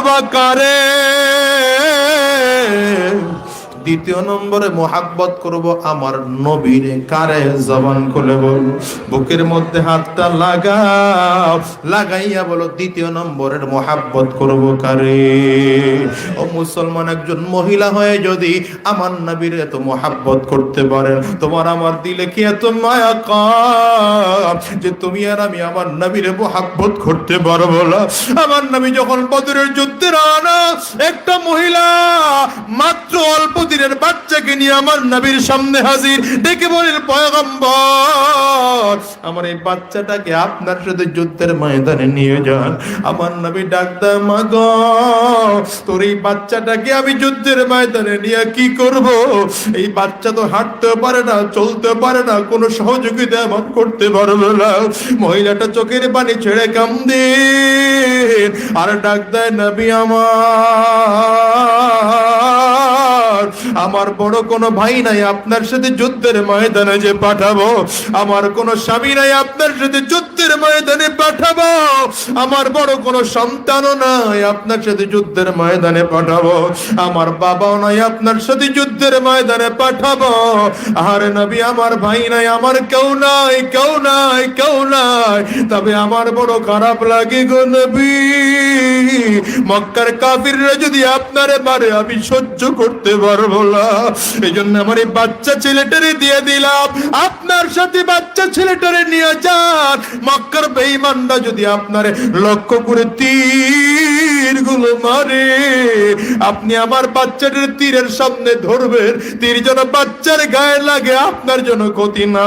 করবা কারে? দ্বিতীয় নম্বরে মোহাব্বত করব আমার নবীর কারে? জবান খুলে বল, বুকের মধ্যে হাতটা লাগাও, লাগাইয়া বলো দ্বিতীয় নম্বরের মোহাব্বত করব কারে? ও মুসলমান, একজন মহিলা হয়ে যদি আমার নবীর এত মোহাব্বত করতে পারেন, তোমার আমার দিলে কি এত মায়া কাম যে তুমি আর আমি আমার নবীর মোহাব্বত করতে পারবো না? আমার নবী যখন বদরের যুদ্ধে রওনা, একটা মহিলা মাত্র অল্প দিনের বাচ্চাকে নিয়ে আমার নবীর সামনে হাজির, ডেকে বলেন পয়গম্বর, আমার এই বাচ্চাটাকে আপনার সাথে যুদ্ধের ময়দানে নিয়ে যান। আমার নবী ডাক দেয়, মা গো, তোর এই বাচ্চাটাকে আমি যুদ্ধের ময়দানে নিয়ে কি করব? এই বাচ্চা তো হাঁটতে পারে না, চলতে পারে না, কোনো সহযোগিতা আমার করতে পারবে না। মহিলাটা চোখের পানি ছেড়ে কান্দে আর ডাক দেয়, নবী আমার বড় কোনো ভাই নাই আপনার সাথে যুদ্ধের ময়দানে যে পাঠাবো, আমার কোনো স্বামী নাই আপনার সাথে যুদ্ধের ময়দানে পাঠাবো, আমার বড় কোনো সন্তানও নাই আপনার সাথে যুদ্ধের ময়দানে পাঠাবো, আমার বাবাও নাই আপনার সাথে যুদ্ধের ময়দানে পাঠাবো। আরে নবী, আমার ভাই নাই, আমার কেউ নাই, কেউ নাই, কেউ নাই, তবে আমার বড় খারাপ লাগে গো নবী, মক্কার কাফিররা যদি আপনারে মারে আমি সহ্য করতে পারবো না। এই জন্য আমার এই বাচ্চা ছেলেটারে দিয়ে দিলাম, আপনার সাথে বাচ্চা ছেলেটারে নিয়ে যান। মক্কার বেঈমানরা যদি আপনারে লক্ষ্য করে তীর গুলো মারে, আপনি আমার বাচ্চাটার তীরের সামনে ধরবেন, তীর যেন বাচ্চার গায়ে লাগে, আপনার জন্য ক্ষতি না।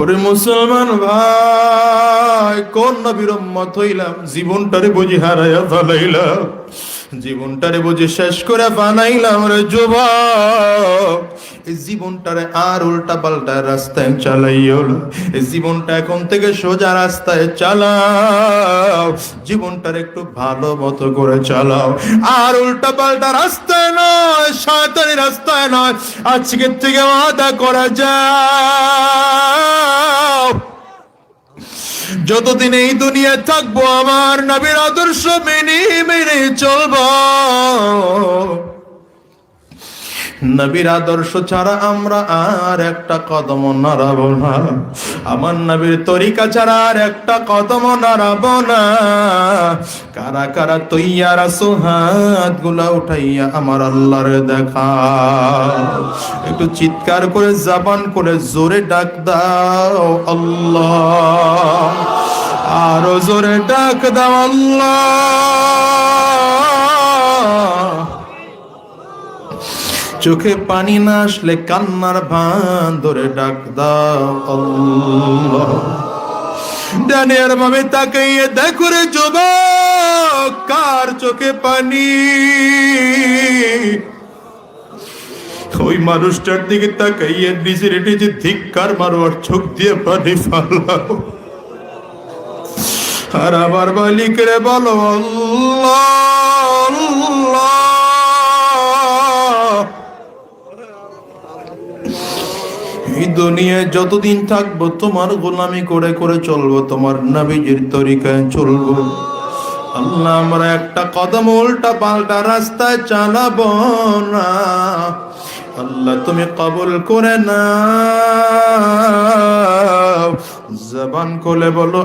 ওরে মুসলমান ভাই, কোন নবীর উম্মত হইলাম, জীবনটারে বুঝি হারাইয়া ফেলাইলাম, জীবনটারে বুঝি শেষ করে বানাইলাম রে যুবক। এই জীবনটারে আর উল্টা পাল্টা রাস্তায় চালাইও না, এই জীবনটা এখন থেকে সোজা রাস্তায় চালাও, জীবনটারে একটু ভালো মতো করে চালাও, আর উল্টা পাল্টা রাস্তায় নয়, শয়তানি রাস্তায় নয়। আজকের থেকে ওয়াদা করা যাও, যতদিন এই দুনিয়ায় থাকবো আমার নবীর আদর্শ মেনে মেনে চলবো। নবীর আদর্শ ছাড়া আমরা আর একটা কদম নাড়াবো না, আমার নবীর তরিকা ছাড়া আর একটা কদম নাড়াবো না। কারা কারা তৈয়ার আছো, হাত গুলা উঠাইয়া আমার আল্লাহর দেখা, একটু চিৎকার করে জবান করে জোরে ডাক দাও আল্লাহ, আরো জোরে ডাক দাও আল্লাহ। চোখে পানি না আসলে কান্নার ভান ধরে ডাক দাও আল্লাহ। ডানের বামে তাকাইয়ে দেখো রে যুবক, কার চোখে পানি? ওই মানুষটার দিকে তাকাইয়ে নিজের নিজে ধিক্কার মারো আর চোখ দিয়ে পানি ফালাও, আর আমার মালিকরে বলো আল্লাহ আল্লাহ। এই দুনিয়ায় যতদিন থাকবো তোমার গোলামি করে করে চলবো, তোমার নবীজির তরিকায় চলবো। আল্লাহ, আমরা একটা কদম উল্টা পাল্টা রাস্তায় চালাবো না। আল্লাহ, তুমি কবুল করে নাও। জবান খুলে বলো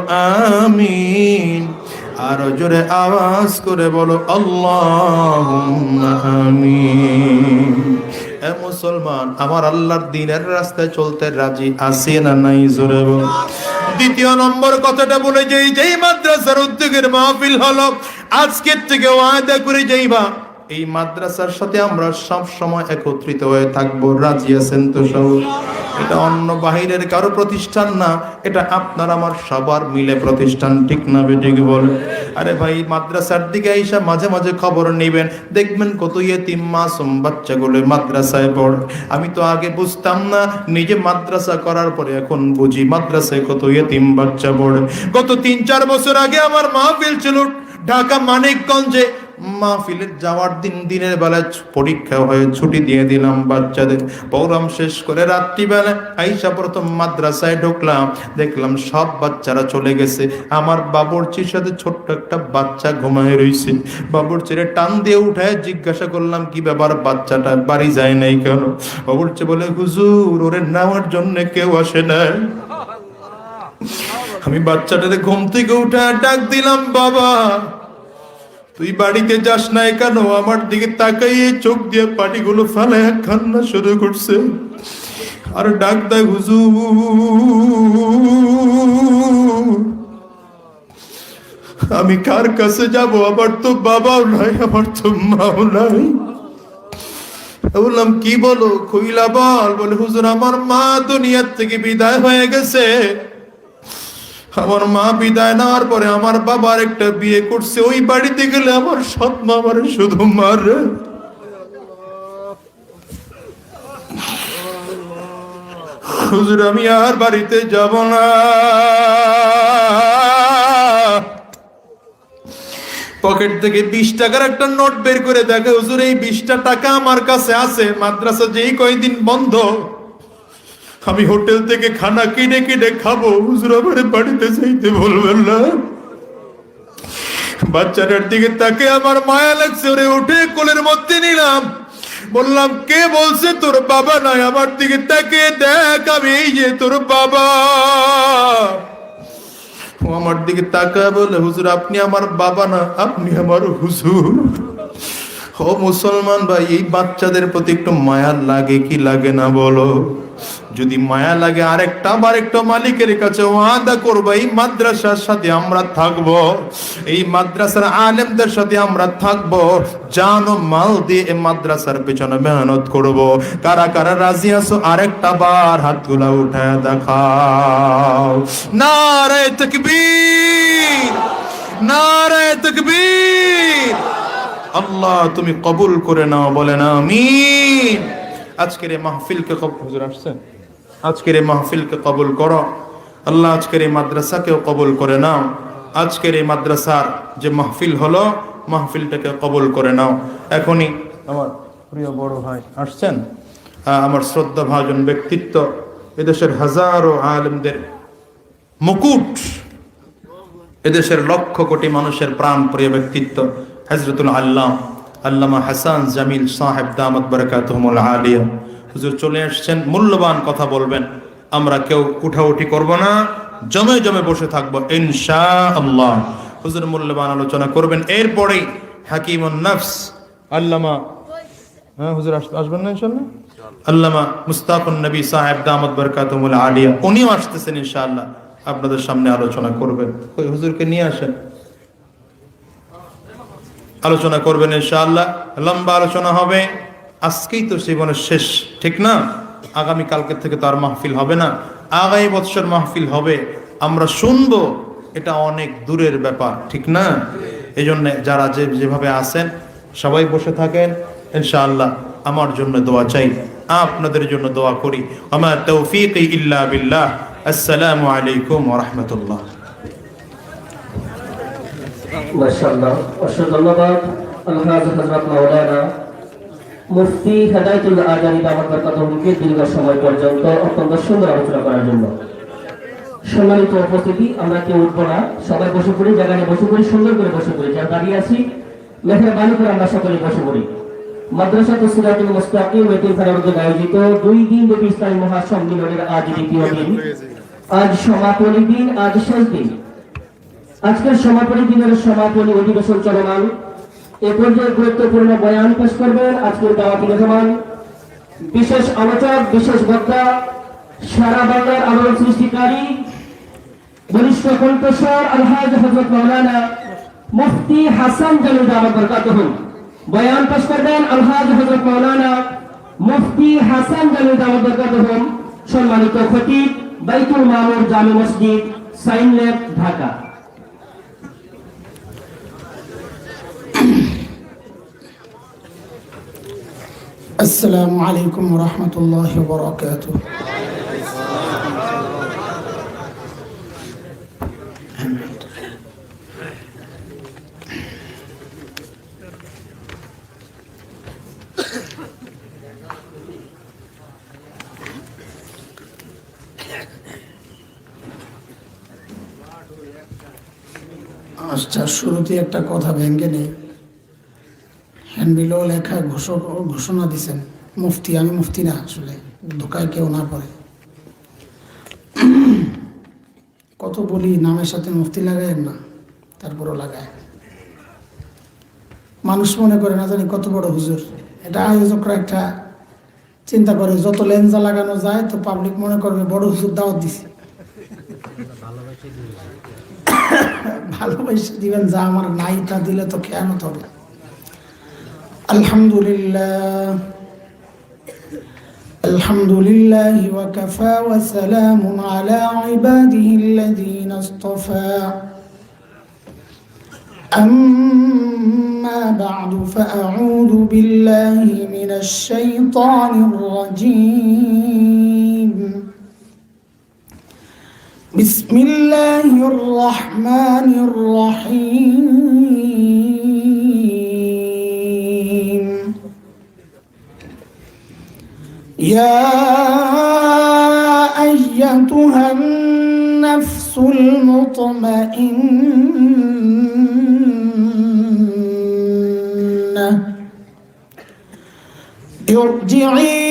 আমিন, আরো জোরে আওয়াজ করে বলো আল্লাহুম্মা আমিন। এ মুসলমান, আমার আল্লাহর দ্বীনের রাস্তায় চলতে রাজি আছি না নাই? জোরে বল। দ্বিতীয় নম্বর কথাটা বলে যেই মাদ্রাসার উদ্যোগের মাহফিল হলো, আজকের থেকে ওয়াদা করে যাইবা এই মাদ্রাসার সাথে আমরা সব সময় একত্রিত হয়ে থাকবো। রাজি আছেন তো সব? এটা অন্য বাহিরের কারো প্রতিষ্ঠান না, এটা আপনার আমার সবার মিলে প্রতিষ্ঠান, ঠিক না বেঠিক বলে? আরে ভাই, মাদ্রাসার দিকে আইসা মাঝে মাঝে খবর নেবেন, দেখবেন কত ইয়েতিম মাসুম বাচ্চাগুলো মাদ্রাসায় পড়ে। আমি তো আগে বুঝতাম না, নিজে মাদ্রাসা করার পরে এখন বুঝি মাদ্রাসায় কত ইয়েতিম বাচ্চা পড়ে। গত 3-4 বছর আগে আমার মাহফিল ছিল ঢাকা মানিকগঞ্জে, মাহফিলের যাওয়ার দিনের বেলায় পরীক্ষা হয়ে ছুটি দিয়ে দিলাম বাচ্চাদের। প্রোগ্রাম শেষ করে রাত্রিবেলা আইসা প্রথম মাদ্রাসায় ঢুকলাম, দেখলাম সব বাচ্চারা চলে গেছে। আমার বাবুর্চির সাথে ছোট্ট একটা বাচ্চা ঘুমায় রইছে। বাবুর্চিরে টান দিয়ে উঠায় জিজ্ঞাসা করলাম, কি ব্যাপার, বাচ্চাটা বাড়ি যায় নাই কেন? বাবুর্চি বলে, হুজুর ওরে নেওয়ার জন্য কেউ আসে নাই। আমি বাচ্চাটারে ঘুম থেকে উঠে ডাক দিলাম, বাবা তুই বাড়িতে যাস নাই কেন? আমার দিকে তাকাইয়ে চোখ দিয়ে পাটিগুলো ফেলে কান্না শুরু করছে। আর ডাক দেয়, হুজুর আমি কার কাছে যাব? আমার তো বাবাও নাই, আমার তো মাও নাই। বললাম, কি বলো, খুইলা বল। বলে, হুজুর আমার মা দুনিয়ার থেকে বিদায় হয়ে গেছে। আমার মা বিদায় নেওয়ার পরে আমার বাবার একটা বিয়ে করছে। ওই বাড়িতে গেলে আমার সৎ মা আমার শুধু মারে। হুজুর আমি আর বাড়িতে যাব না। পকেট থেকে 20 টাকার একটা নোট বের করে দেখে, হুজুর এই 20টা টাকা আমার কাছে আছে, মাদ্রাসা যেই কয়দিন বন্ধ আমি হোটেল থেকে খানা কিনে কিনে খাবো, হুজুর আমার বাড়িতে যাইতে বলবেন না। বাচ্চাটার দিকে তাকে আমার মায়া লাগছে, ওরে উঠে কোলের মধ্যে নিলাম। বললাম, কে বলছে তোর বাবা নাই? আমার দিকে তাকে দেখ, আমি এই যে তোর বাবা। ও আমার দিকে তাকায় বলে, হুজুর আপনি আমার বাবা না, আপনি আমার হুজুর। ও মুসলমান ভাই, এই বাচ্চাদের প্রতি একটু মায়া লাগে কি লাগে না বলো? যদি মায়া লাগে আরেকটা মালিকের কাছে ওয়াদা করবো, এই মাদ্রাসার সাথে আমরা থাকবো, এই মাদ্রাসার আলেমদের সাথে আমরা থাকবো, জান ও মাল দিয়ে এই মাদ্রাসার পেছনে মেহনত করব। কারা কারা রাজি আছো আরেকটা বার হাতগুলা উঠায় দেখাও। নারে তাকবীর, নারে তাকবীর। আল্লাহ তুমি কবুল করে নাও, বলেন আমিন। আজকের এই মাহফিলকে হুজুর আসছেন, আজকের এই মাহফিলকে কবুল করো আল্লাহ। আজকের এই মাদ্রাসাকেও কবুল করে নাও। আজকের এই মাদ্রাসার যে মাহফিল হলো, মাহফিলটাকে কবুল করে নাও। এখনই আমার প্রিয় বড় ভাই আসছেন, আমার শ্রদ্ধা ভাজন ব্যক্তিত্ব, এদেশের হাজারো আলেমদের মুকুট, এদেশের লক্ষ কোটি মানুষের প্রাণ প্রিয় ব্যক্তিত্ব হযরতুল আল্লামা হাসান জামিল সাহেব দামাত বারাকাতুহুমুল আলিয়া হুজুর চলে আসছেন। মূল্যবান কথা বলবেন, আমরা কেউ উঠাউঠি করব না, জমে জমে বসে থাকবো ইনশাআল্লাহ। হুজুর মূল্যবান আলোচনা করবেন। এরপরেই হাকিমুন নফস আল্লামা হুজুর আসবেন না ইনশাআল্লাহ, আল্লামা মুস্তাকুন নবী সাহেব দামাত বারাকাতুহুমুল আলিয়া, উনিও আসতেছেন ইনশাআল্লাহ, আপনাদের সামনে আলোচনা করবেন। ওই হুজুরকে নিয়ে আসেন, আলোচনা করবেন ইনশাআল্লাহ। লম্বা আলোচনা হবে। আজকেই তো জীবনের শেষ, ঠিক না? আগামী কালকে থেকে তো আর মাহফিল হবে না, আগামী বছর মাহফিল হবে, আমরা শুনবো, এটা অনেক দূরের ব্যাপার, ঠিক না? এই জন্য যারা যেভাবে আছেন সবাই বসে থাকেন ইনশাআল্লাহ। আমার জন্য দোয়া চাই, আপনাদের জন্য দোয়া করি। আমা তৌফিক ইল্লা বিল্লাহ। আসসালামু আলাইকুম ওয়া রাহমাতুল্লাহ। মাশাআল্লাহ, অসংখ্য ধন্যবাদ আলহাজ হযরত মাওলানা মুফতি হেদায়েতুল আজানি দামাত বারাকাতুহুকে দীর্ঘ সময় পর্যন্ত অত্যন্ত সুন্দর আলোচনা করার জন্য। সম্মানিত উপস্থিতি, আমরা কেউ উঠবো না, সবাই বসে পড়ি, জায়গায় বসে পড়ি, সুন্দর করে বসে পড়ি। যারা দাঁড়িয়ে আছি মেহরবানি করে আমরা সকলে বসে পড়ি। মাদ্রাসাতুস সিরাতুল মুস্তাকিম এতিমখানার উদ্যোগে আয়োজিত 2 দিন ব্যাপী ইসলামী মহাসম্মেলনের আজ দ্বিতীয় দিন, আজ সমাপনী দিন, আজ শেষ দিন। আজকের সমাপনী দিনের সমাপনী অধিবেশন চলমান। এ পর্যায়ে গুরুত্বপূর্ণ বয়ান পেশ করবেন আজকের দাওয়াতি মেহমান, বিশেষ আলোচক, বিশেষ বক্তা, সারা বাংলার আলোড়ন সৃষ্টিকারী বরিষ্ঠ কণ্ঠস্বর আলহাজ হযরত মাওলানা মুফতি হাসান জামিল দামাত বারাকাতুহু। বয়ান পেশ করবেন আলহাজ হযরত মাওলানা মুফতি হাসান জামিল দামাত বারাকাতুহু। সম্মানিত খতিব, বাইতুল মামুর জামে মসজিদ, সাইন ল্যাব, ঢাকা। السلام عليكم ورحمة الله وبركاته. আচ্ছা, শুরুতে একটা কথা ভেঙে নেই। হ্যান্ডবিলও লেখা ঘোষণা দিছেন মুফতি। আমি মুফতি না, আসলে ধোকায় কেউ না পড়ে। কত বলি নামের সাথে মুফতি লাগায় না, তারপরও লাগায়। মানুষ মনে করে না জানি কত বড় হুজুর। এটা আয়োজকরা একটা চিন্তা করে, যত লেন্সা লাগানো যায় তো পাবলিক মনে করবে বড় হুজুর দাওয়াত দিছে। ভালোবাসে দিবেন, যা আমার নাই তা দিলে তো খেয়ানত হবে। আলহামদুলিল্লাহ, আলহামদুলিল্লাহ ওয়া কাফা ওয়া সালামুন আলা ইবাদিহিল্লাযীনা ইসতাফা। أما بعد فأعوذ بالله من الشيطان الرجيم. بسم الله الرحمن الرحيم. يا أيتها النفس المطمئنة ارجعي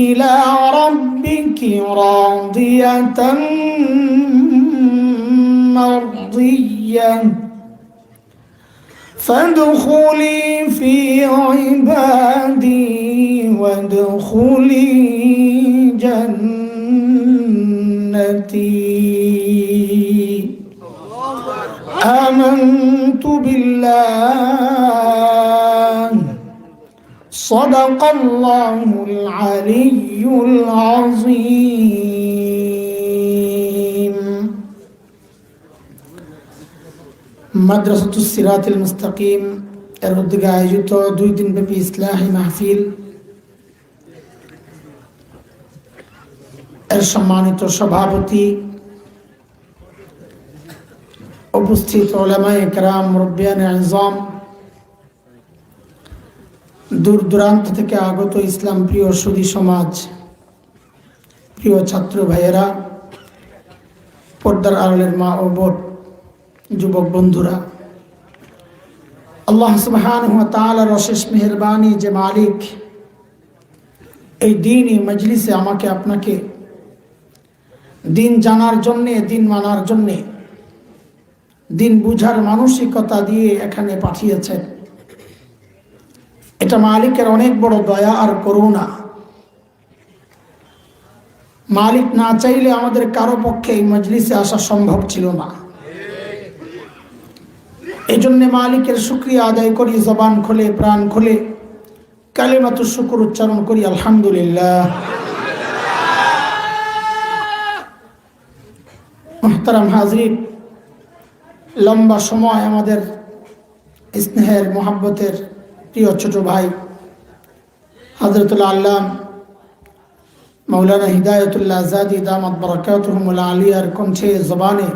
إلى ربك راضية مرضية فادخلي في عبادي وادخلي جنتي. آمنت بالله صدق الله العلي العظيم. মাদ্রাসাতুস সিরাতুল মুস্তাকিম এর উদ্যোগে আয়োজিত 2 দিনব্যাপী ইসলাহি মাহফিল এর সম্মানিত সভাপতি, উপস্থিত উলামায়ে কেরাম, মুরব্বিয়ানে আযম, দূর দূরান্ত থেকে আগত ইসলাম প্রিয় সুধী সমাজ, প্রিয় ছাত্র ভাইয়েরা, পর্দার আড়ালের মা ও বোন, যুবক বন্ধুরা, আল্লাহ সুবহানাহু ওয়া তাআলার অশেষ মেহেরবানি যে মালিক এই দ্বীনি মজলিসে আমাকে আপনাকে দিন জানার জন্যে, দিন মানার জন্যে, দিন বুঝার মানসিকতা দিয়ে এখানে পাঠিয়েছেন। এটা মালিকের অনেক বড় দয়া আর করুণা। মালিক না চাইলে আমাদের কারো পক্ষে এই মজলিসে আসা সম্ভব ছিল না। এই জন্য মালিকের শুকরিয়া আদায় করি, জবান খুলে, প্রাণ খুলে কালিমাতুশ শুকর উচ্চারণ করি, আলহামদুলিল্লাহ। মুহতারাম হাজরিন, লম্বা সময় আমাদের স্নেহের মোহাব্বতের প্রিয় ছোট ভাই হযরতুল আল্লাম মাওলানা হিদায়াতুল্লাহ আযাদি দামাত বারাকাতুহুল আলিয়ার কণ্ঠে জবানে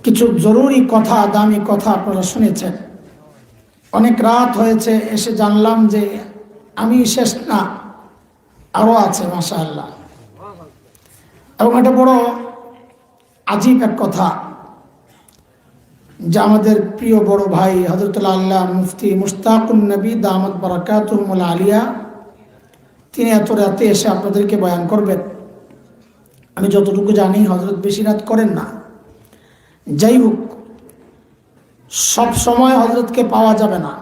কিছু জরুরি কথা, দামি কথা আপনারা শুনেছেন। অনেক রাত হয়েছে, এসে জানলাম যে আমি শেষ না, আরো আছে মাশাআল্লাহ। এবং এটা বড় আজীব এক কথা যে আমাদের প্রিয় বড় ভাই হযরতুল আল্লাহ মুফতি মুশতাকুন নবী দামাত বারাকাতুহুল আলিয়া তিনি এত রাতে এসে আপনাদেরকে বয়ান করবেন। আমি যতটুকু জানি হযরত বেশি রাত করেন না। যাই হোক, সব সময় হযরতকে পাওয়া যাবে না।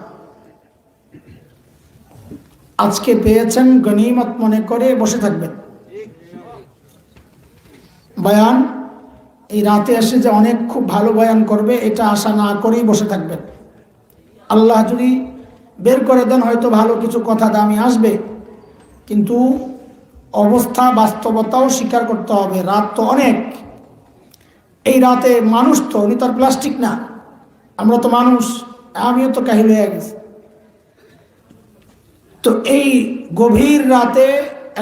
আজকে পেয়েছেন, গনিমত মনে করে বসে থাকবেন। বয়ান এই রাতে এসে যে অনেক খুব ভালো বয়ান করবে এটা আশা না করেই বসে থাকবেন। আল্লাহ যদি বের করে দেন হয়তো ভালো কিছু কথা দামি আসবে, কিন্তু অবস্থা বাস্তবতাও স্বীকার করতে হবে। রাত তো অনেক, এই রাতে মানুষ তো, উনি তো আর প্লাস্টিক না, আমরা তো মানুষ, আমিও তো কাহিল হয়ে গেছি। তো এই গভীর রাতে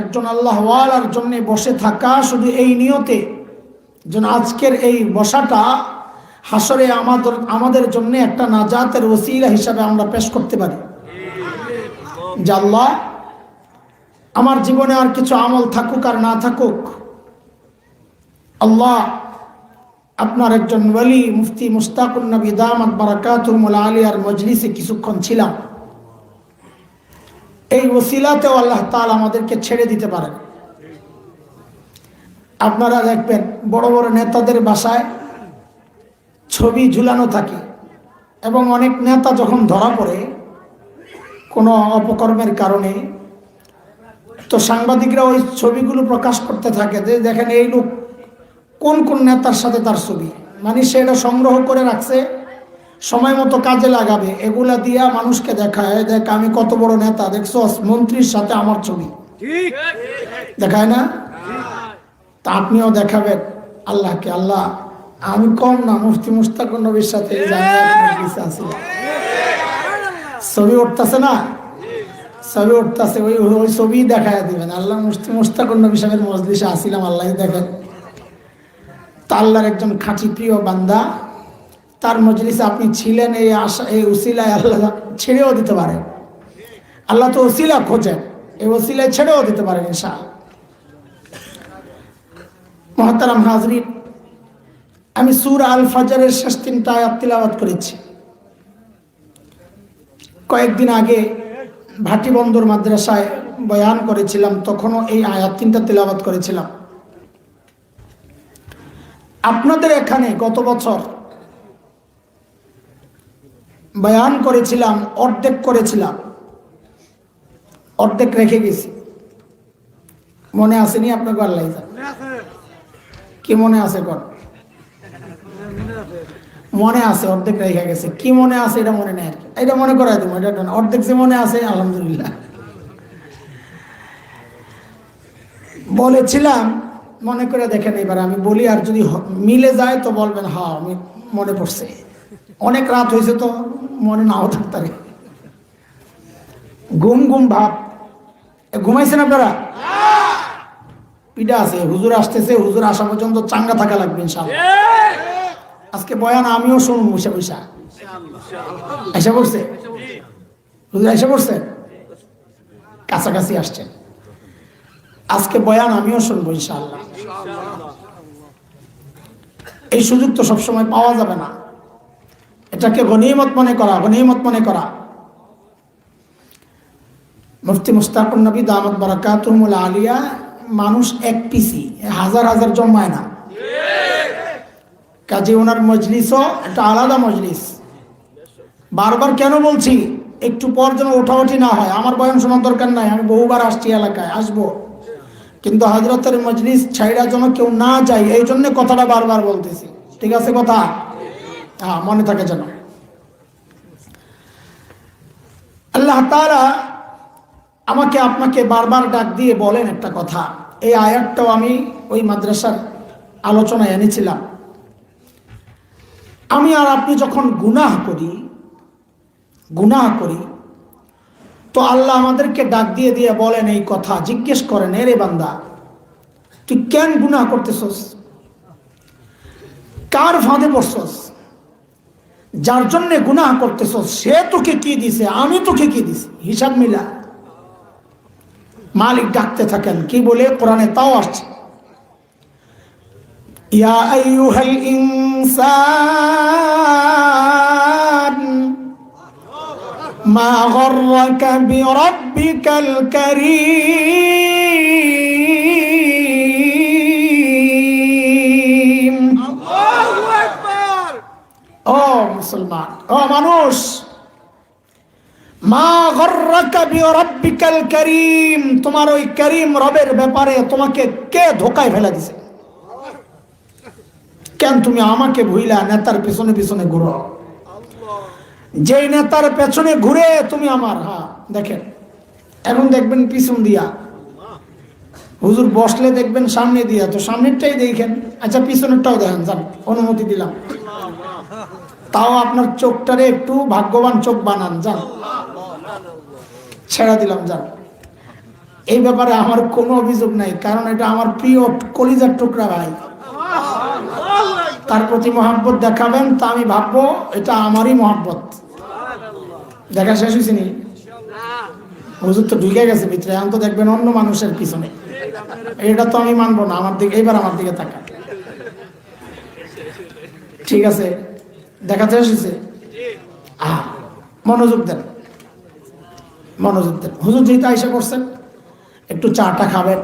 একজন আল্লাহওয়ালার জন্য বসে থাকা, শুধু এই নিয়তে যেন আজকের এই বসাটা হাসরে আমাদের জন্য একটা নাজাতের ওসিলা হিসাবে আমরা পেশ করতে পারি। যে আল্লাহ আমার জীবনে আর কিছু আমল থাকুক আর না থাকুক, আল্লাহ আপনার একজন ওয়ালি মুফতি মুশতাকুন নবী দামাত বারাকাতুহুল আলিয়ার মজলিসে কিছুক্ষণ ছিলাম। এই ওসিলাতেও আল্লাহ তাআলা আমাদেরকে ছেড়ে দিতে পারেন। আপনারা দেখবেন বড় বড় নেতাদের বাসায় ছবি ঝুলানো থাকে, এবং অনেক নেতা যখন ধরা পড়ে কোনো অপকর্মের কারণে, তো সাংবাদিকরা ওই ছবিগুলো প্রকাশ করতে থাকে যে দেখেন এই লোক কোন কোন নেতার সাথে তার ছবি, মানে সেটা সংগ্রহ করে রাখছে, সময় মতো কাজে লাগাবে, এগুলা দিয়া মানুষকে দেখায়, দেখ আমি কত বড় নেতা, দেখছো মন্ত্রীর সাথে আমার ছবি, দেখায় না? তা আপনিও দেখাবেন আল্লাহকে, আল্লাহ আমি কম না, মুফতি মুশতাকুন নবীর সাথে ছবি উঠতেছে না, ছবি উঠতেছে, ওই ছবি দেখায় দিবেন, আল্লাহ মুফতি মুশতাকুন নবী সাহেবের মজলিসে আসিলাম, আল্লাহ দেখেন। তা আল্লাহর একজন খাঁটি প্রিয় বান্দা, তার মজলিসে আপনি ছিলেন, এই আশা এই উসিলায় আল্লাহ ছেড়েও দিতে পারেন। আল্লাহ তো উসিলা খোঁজেন, এই উসিলায় ছেড়েও দিতে পারেন ইনশাআল্লাহ। মুহতারাম হাজরিন, আমি সূরা আল ফাজরের শেষ 3টা আয়াত তিলাওয়াত করেছি। কয়েকদিন আগে ভাটিবন্দর মাদ্রাসায় বয়ান করেছিলাম, তখনও এই আয়াত 3টা তিলাওয়াত করেছিলাম। আপনাদের এখানে গত বছর বয়ান করেছিলাম, অর্ধেক করেছিলাম, অর্ধেক রেখে গেছি। মনে আসেনি আপনাকে? আল্লাহ কি মনে আছে? কর মনে আছে, অর্ধেক রেখে গেছে। কি মনে আছে এটা মনে নেই, এটা মনে করাই দেবো। এটা অর্ধেক যে মনে আছে, আলহামদুলিল্লাহ। বলেছিলাম মনে করে দেখেন, এবার আমি বলি, আর যদি মিলে যায় তো বলবেন হ্যাঁ আমি মনে পড়ছে। অনেক রাত হয়েছে তো মনে নাও থাকতে পারে। ঘুম ঘুম ভাব, ঘুমাইছেন আপনারা? পিঠা আছে, হুজুর আসতেছে, হুজুর আসা পর্যন্ত চাঙ্গা থাকা লাগবে ইনশাআল্লাহ। আজকে বয়ান আমিও শুনুন বসে বসে। এসে পড়ছে হুজুর, এসে পড়ছে, কাছাকাছি আসছেন। আজকে বয়ান আমিও শুনবো ইনশাআল্লাহ। এই সুযোগ তো সবসময় পাওয়া যাবে না, এটাকে গনিমত মনে করা, গনিমত মনে করা। মুফতি মুশতাকুন নবী দামাত বারাকাতুহুল আলিয়া মানুষ এক পিসি, হাজার হাজার জন্মায় না, কাজে ওনার মজলিসও একটা আলাদা মজলিস। বারবার কেন বলছি, একটু পর যেন ওঠাওঠি না হয়। আমার বয়ান শোনার দরকার নাই, আমি বহুবার আসছি, এলাকায় আসবো, কিন্তু হযরতের মজলিস ছাইড়া যেন কেউ না যায়, এই জন্য কথাটা বারবার বলতেছি। ঠিক আছে কথা? হ্যাঁ, মনে থাকে যেন। আল্লাহ তাআলা আমাকে আপনাকে বারবার ডাক দিয়ে বলেন একটা কথা। এই আয়াতটাও আমি ওই মাদ্রাসার আলোচনায় এনেছিলাম। আমি আর আপনি যখন গুনাহ করি তো আল্লাহ আমাদেরকে ডাক দিয়ে দিয়ে বলেন এই কথা, জিজ্ঞেস করেন, এরে বান্দা তুই কেন গুনাহ করতেছস? কার ফাঁদে পড়ছস? যার জন্য গুনাহ করতেছস সে তোকে কি দিছে, আমি তোকে কি দিছি, হিসাব মিলা। মালিক ডাকতে থাকেন, কি বলে? কোরআনে তাও আসছে, ইয়া আইয়ুহাল ইনসান মা গররাকা বিরাব্বিকাল কারীম। আল্লাহু আকবার। ও মুসলমান, ও মানুষ, মা গররাকা বিরাব্বিকাল কারীম, তোমার ওই করিম রবের ব্যাপারে তোমাকে কে ধোকায় ফেলে দিছে? কেন তুমি আমাকে ভুইলা নেতার পেছনে পেছনে ঘুরো? যে নেতার পেছনে ঘুরে তুমি আমার, হ্যাঁ দেখেন, এখন দেখবেন পিছন দিয়া, হুজুর বসলে দেখবেন সামনে দিয়া, তো সামনেরটাই দেখেন, আচ্ছা পিছনেরটাও দেখেন, যান, অনুমতি দিলাম। তাও আপনার চোখটারে একটু ভাগ্যবান চোখ বানান, যান, ছেড়া দিলাম, যান। এই ব্যাপারে আমার কোনো অভিযোগ নাই, কারণ এটা আমার প্রিয় কলিজার টুকরা ভাই। তার প্রতি মহব্বত দেখাবেন, তা আমি ভাববো এটা আমারই মহব্বত। দেখা শেষ হয়েছে নি? হুজুর তো ঢুকে গেছে ভিতরে, এখন তো দেখবেন অন্য মানুষের পিছনে। এটা তো আমি মানবো না, আমার দিকে এইবার আমার দিকে তাকান। ঠিক আছে, দেখাতে এসেছে। মনোযোগ দেন, মনোযোগ দেন। হুজুর যেহেতু আইসা করছেন, একটু চাটা খাবেন,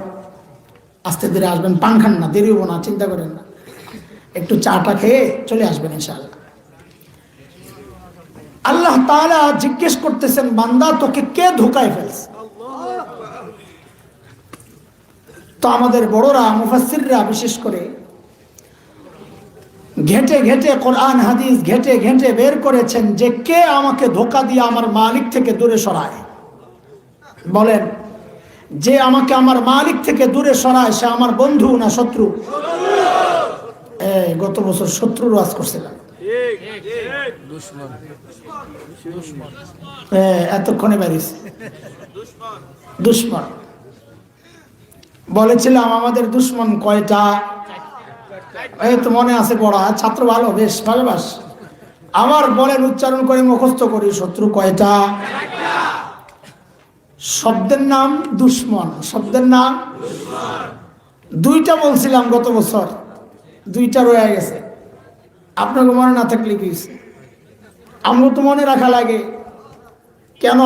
আস্তে ধীরে আসবেন, পান খান না, দেরি হবো না, চিন্তা করেন না, একটু চাটা খেয়ে চলে আসবেন ইনশাআল্লাহ। আল্লাহ তাআলা জিজ্ঞেস করতেছেন, বান্দা তোকে কে ধোঁকায় ফেলছে? তো আমাদের বড়রা মুফাসসিররা বিশেষ করে ঘেটে ঘেটে কোরআন হাদিস ঘেটে ঘেটে বের করেছেন যে কে আমাকে ধোঁকা দিয়ে আমার মালিক থেকে দূরে সরায়। বলেন, যে আমাকে আমার মালিক থেকে দূরে সরায় সে আমার বন্ধু না শত্রু? গত বছর শত্রুর ওয়াজ করছিলাম, এতক্ষণে বাড়িস দুশ্মন বলেছিলাম। আমাদের দুশ্মন কয়টা? এই তো মনে আছে, পড়া ছাত্র ভালো, বেশ ভালোবাস। আবার বলেন, উচ্চারণ করে মুখস্থ করি, শত্রু কয়টা? শব্দের নাম দুশ্মন, শব্দের নাম দুইটা বলছিলাম গত বছর, দুইটা রয়ে গেছে। আপনাকে মনে না থাকলে কি, আমরাও তো মনে রাখা লাগে। কেন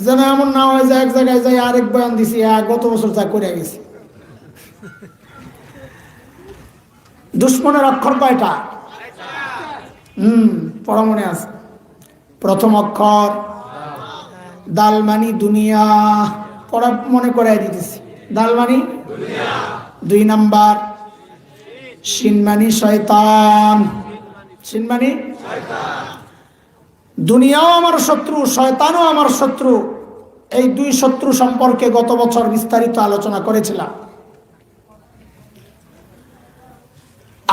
যেন এমন না হয় যে এক জায়গায় যাই আরেক বয়ান দিছি, গত বছর তা করে গেছি। দুশ্মনের অক্ষর কয়টা? পড়া মনে আছে। প্রথম অক্ষর দাল মানি দুনিয়া, পড়া মনে করাই দিতেছি। দাল মানি দুই নাম্বার শিন মানি শয়তান, শিন মানি দুনিয়াও আমার শত্রু, শয়তানও আমার শত্রু। এই দুই শত্রু সম্পর্কে গত বছর বিস্তারিত আলোচনা করেছিলাম।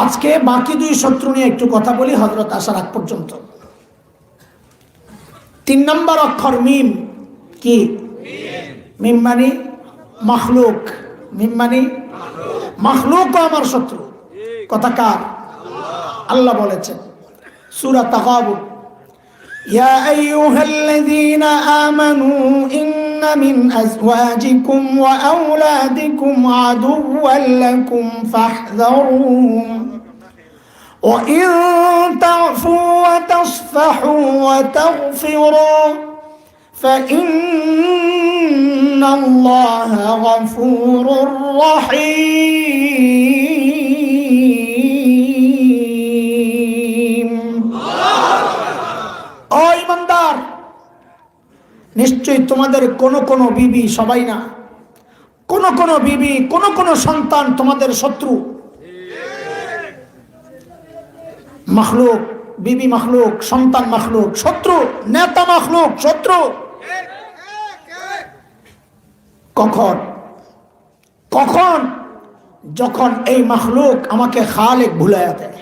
আজকে বাকি দুই শত্রু নিয়ে একটু কথা বলি হযরত আসার আগ পর্যন্ত। 3 নম্বর অক্ষর মিম। কি? মিম মানে মাখলুক, মিম মানে মাখলুকও আমার শত্রু। কথা কার? আল্লাহ বলেছেন সূরা তাগাবুন, ইয়া আইয়ুহাল্লাযীনা আমানু ইন্না মিন আজওয়াজিকুম ওয়া আওলাদিকুম আদুওয়াল লাকুম ফাহযারুহুম ওয়া ইন তা'ফু ওয়া তাসফাহু ওয়া তাগফিরু فإن الله غفور رحيم। ও ইমানদার, নিশ্চয়ই তোমাদের কোন কোন বিবি, সবাই না, কোন কোন বিবি, কোন কোন সন্তান তোমাদের শত্রু। মাখলুক, বিবি মাখলুক, সন্তান মাখলুক, শত্রু, নেতা মাখলুক, শত্রু। কখন? কখন? যখন এই মাখলুক আমাকে খালেক ভুলাইয়া দেয়।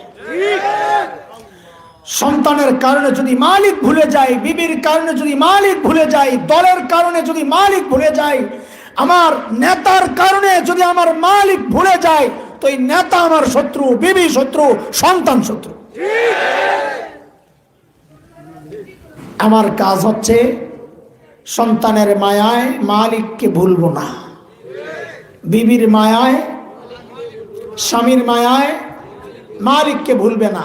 সন্তানের কারণে যদি মালিক ভুলে যায়, বিবির কারণে যদি মালিক ভুলে যায়, দলের কারণে যদি মালিক ভুলে যায়, আমার নেতার কারণে যদি আমার মালিক ভুলে যায়, তো এই নেতা আমার শত্রু, বিবি শত্রু, সন্তান শত্রু। আমার কাজ হচ্ছে সন্তানের মায়ায় মালিককে ভুলবো না, বিবির মায়ায়, স্বামীর মায়ায় মালিককে ভুলবে না।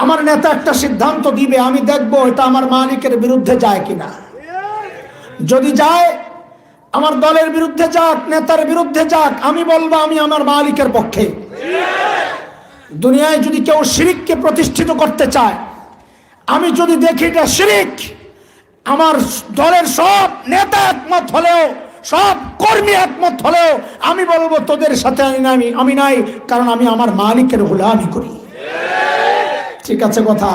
আমার নেতা একটা সিদ্ধান্ত দিবে, আমি দেখবো এটা আমার মালিকের বিরুদ্ধে যায় কিনা। যদি যায়, আমার দলের বিরুদ্ধে যাক, নেতার বিরুদ্ধে যাক, আমি বলবো আমি আমার মালিকের পক্ষে। দুনিয়ায় যদি কেউ শিরিককে প্রতিষ্ঠিত করতে চায়, আমি যদি দেখি এটা শিরিক, আমার দলের সব নেতা একমত হলেও, সব কর্মী একমত হলেও, আমি বলবো তোদের সাথে আমি নাই, কারণ আমি আমার মালিকের গোলামি করি। ঠিক আছে কথা?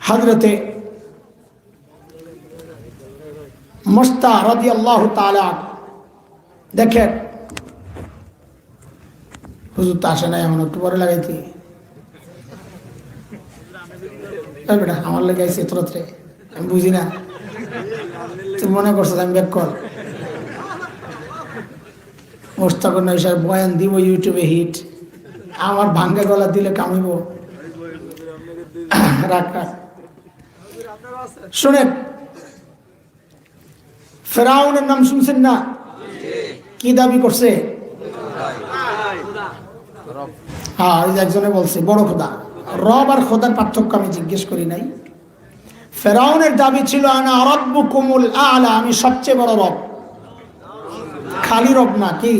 হযরতে মুস্তা রাদিয়াল্লাহু তাআলা, দেখেন হুজুর তো আসে নাই, এমন একটু পরে লাগাইছি। বেটা আমার লাগাইছে তোরত্রে, আমি বুঝি না, তুই মনে করছো আমি ব্যাক কল। মোস্তাক নৈশার বয়ান দিব ইউটিউবে হিট, আমার ভাঙ্গা গলা দিলে কামিব। রাখ রাখ। শুনেন, ফেরাউনের নাম শুনছেন না? কি দাবি করছে? হ্যাঁ, একজনে বলছে বড় খোদা। রব আর খোদার পার্থক্য আমি জিজ্ঞেস করি নাই। ফেরাউনের দাবি ছিল আনা রাব্বুকুমুল আ'লা, আমি সবচেয়ে বড় রব। খালি রব না, কি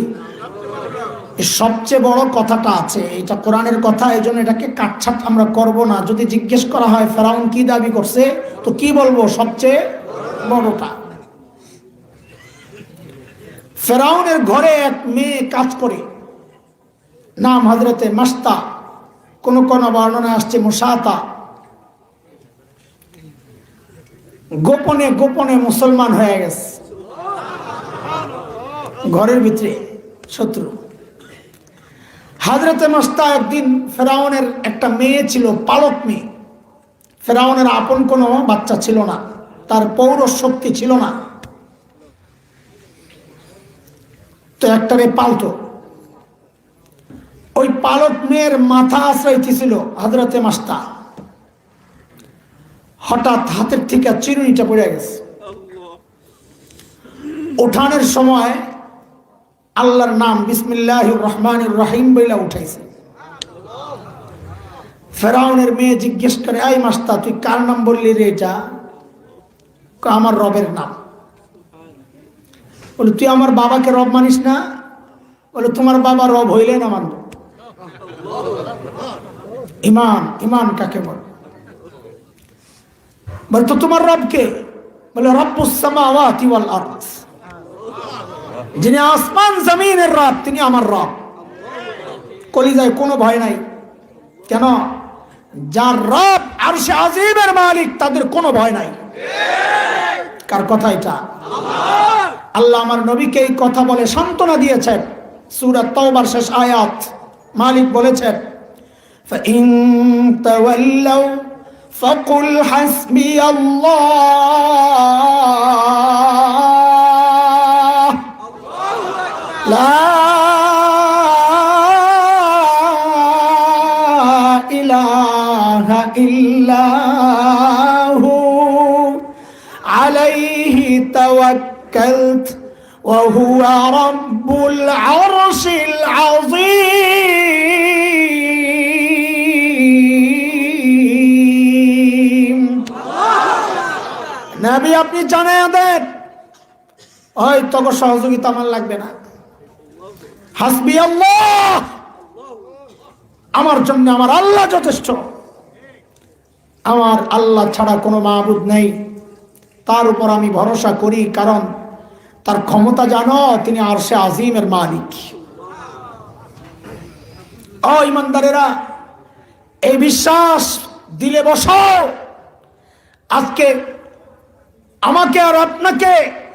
সবচেয়ে বড় কথাটা আছে, এটা কোরআনের কথা, এই জন্য এটাকে কাটছাট আমরা করব না। যদি জিজ্ঞেস করা হয় ফেরাউন কি দাবি করছে, তো কি বলবো? সবচেয়ে বড়টা। ফেরাউনের ঘরে এক মেয়ে কাজ করে, নাম হযরতে মাস্তা, কোন কোন বর্ণনায় আসছে মুসাতা। গোপনে গোপনে মুসলমান হয়ে গেছে, ঘরের ভিতরে শত্রু। হযরতে মাস্তা একদিন, ফেরাউনের একটা মেয়ে ছিল, পালক মেয়ে। ফেরাউনের আপন কোনো বাচ্চা ছিল না, তার পৌরষ শক্তি ছিল না, তো একটারে পালতো। ওই পালক মেয়ের মাথা আশ্রাইতেছিল হযরতে মাস্তা। হঠাৎ হাতের থেকে চিরুনিটা পড়ে গেছে। উঠানোর সময় আল্লাহর নাম বিসমিল্লাহির রহমানির রহিম বইলা উঠাইছে। ফেরাউনের মেয়ে জিজ্ঞেস করে, আই মাস্তা, তুই কার নাম বললি রে? এটা আমার রবের নাম। বলে, তুই আমার বাবাকে রব মানিস না? বলে, তোমার বাবা রব হইলে না মানব। ইমান, ইমান কাকে বলে? বলে, তো তোমার রব কে? বলে, রব্বুস সামাওয়াতি ওয়াল আরদ, যিনি আসমান জমিনের রব, তিনি আমার রব। কলিজায় কোনো ভয় নাই। কেন? যার রব আরশে আজিমের মালিক, তাদের কোনো ভয় নাই। কার কথা এটা? আল্লাহ আমার নবীকে এই কথা বলে সান্ত্বনা দিয়েছেন। সূরা তাওবার শেষ আয়াত, মালিক বলেছেন, ফাইন তাওয়াল্লাউ ফাকুল হাসবিয়াল্লাহ লা ইলাহা ইল্লাহু আলাইহি তাওয়াক্কালত ওয়া হুয়া রাব্বুল আরশিল আযীম। নবী, আপনি জানায়া দেন, ওই তোর সহযোগিতা আমার লাগবে না। হাসবি আল্লাহ, আমার জন্য আমার আল্লাহ যথেষ্ট। আমার আল্লাহ ছাড়া কোনো মাবুদ নেই, তার উপর আমি ভরসা করি, কারণ তার ক্ষমতা জানো, তিনি আরশে আজিমের মালিক। ও ইমানদারেরা, এই বিশ্বাস দিলে বসাও। আজকে আমাকে আর আপনাকে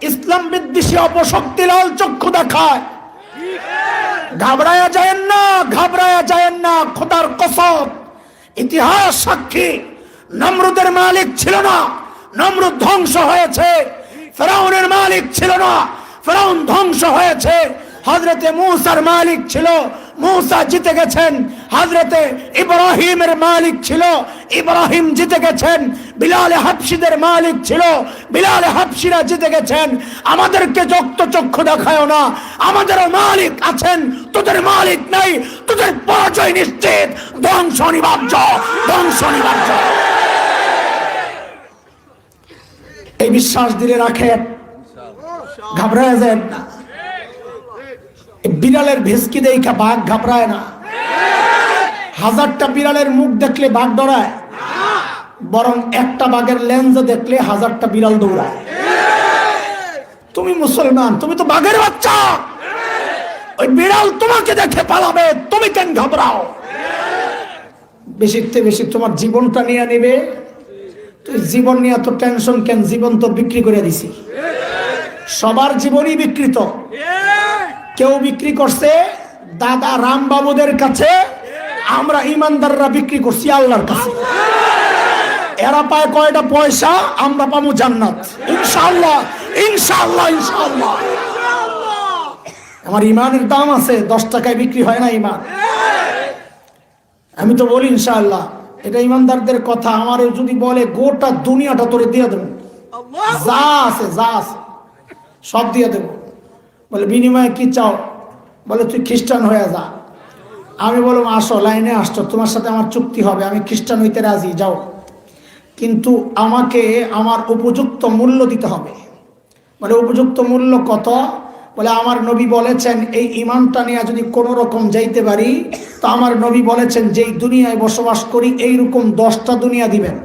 ইসলাম বিদ্বেষী অপশক্তি লাল চক্ষু দেখায়। ঘাবড়ায়া যায়েন না, ঘাবড়ায়া যায়েন না। খোদার কসম, ইতিহাস সাক্ষী, নমরুদের মালিক ছিল না, নমরুদ ধ্বংস হয়েছে। ফেরাউনের মালিক ছিল না, ফেরাউন ধ্বংস হয়েছে। হযরতে মূসার মালিক ছিল, মূসা জিতে গেছেন। হযরতে ইব্রাহিমের মালিক ছিল, ইব্রাহিম জিতে গেছেন। বিলাল হাবশীদের মালিক ছিল, বিলাল হাবশীরা জিতে গেছেন। আমাদেরকে যক্ত চক্ষু দেখায় না, আমাদেরও মালিক আছেন, তোদের মালিক নাই। তোদের পরাজয় নিশ্চিত, ধ্বংস অনিবার্য, ধ্বংস অনিবার্য। এই বিশ্বাস দিলে রাখেন, ঘাবড়ায় যায় না। বিড়ালের ভেসকি দেখা বাঘ ঘাবড়ায় না। হাজারটা বিড়ালের মুখ দেখলে বাঘ ডরায়, বরং একটা বাঘের লেন্স দেখলে হাজারটা বিড়াল দৌড়ায়। তুমি মুসলমান, তুমি তো বাঘের বাচ্চা। ওই বিড়াল তোমাকে দেখে পালাবে, তুমি কেন ঘাবড়াও? বেশিতে বেশি তোমার জীবনটা নিয়ে নেবে। তুই জীবন নিয়ে তো টেনশন কেন? জীবন তো বিক্রি করে দিছি। সবার জীবনই বিকৃত। কেউ বিক্রি করছে দাদা রামবাবুদের কাছে, আমরা ইমানদাররা বিক্রি করছি আল্লাহর কাছে। এরা পায় কয়টা পয়সা, আমরা পাবো জান্নাত ইনশাআল্লাহ, ইনশাআল্লাহ, ইনশাআল্লাহ। আমার ইমানের দাম আছে, 10 টাকায় বিক্রি হয় না ইমান। আমি তো বলি ইনশাআল্লাহ, এটা ইমানদারদের কথা। আমার যদি বলে গোটা দুনিয়াটা তোরে দিয়ে দেবো, যা আছে সব দিয়ে দেবো। বলে বিনিময়ে কি চাও? বলে তুই খ্রিস্টান হয়ে যা। আমি বললাম আসো, লাইনে আসছো, তোমার সাথে আমার চুক্তি হবে, আমি খ্রিস্টান হইতে রাজি, যাও, কিন্তু আমাকে আমার উপযুক্ত মূল্য দিতে হবে। বলে উপযুক্ত মূল্য কত? বলে আমার নবী বলেছেন এই ইমানটা নিয়ে যদি কোনো রকম যাইতে পারি তো আমার নবী বলেছেন যেই দুনিয়ায় বসবাস করি এইরকম 10টা দুনিয়া দিবেন।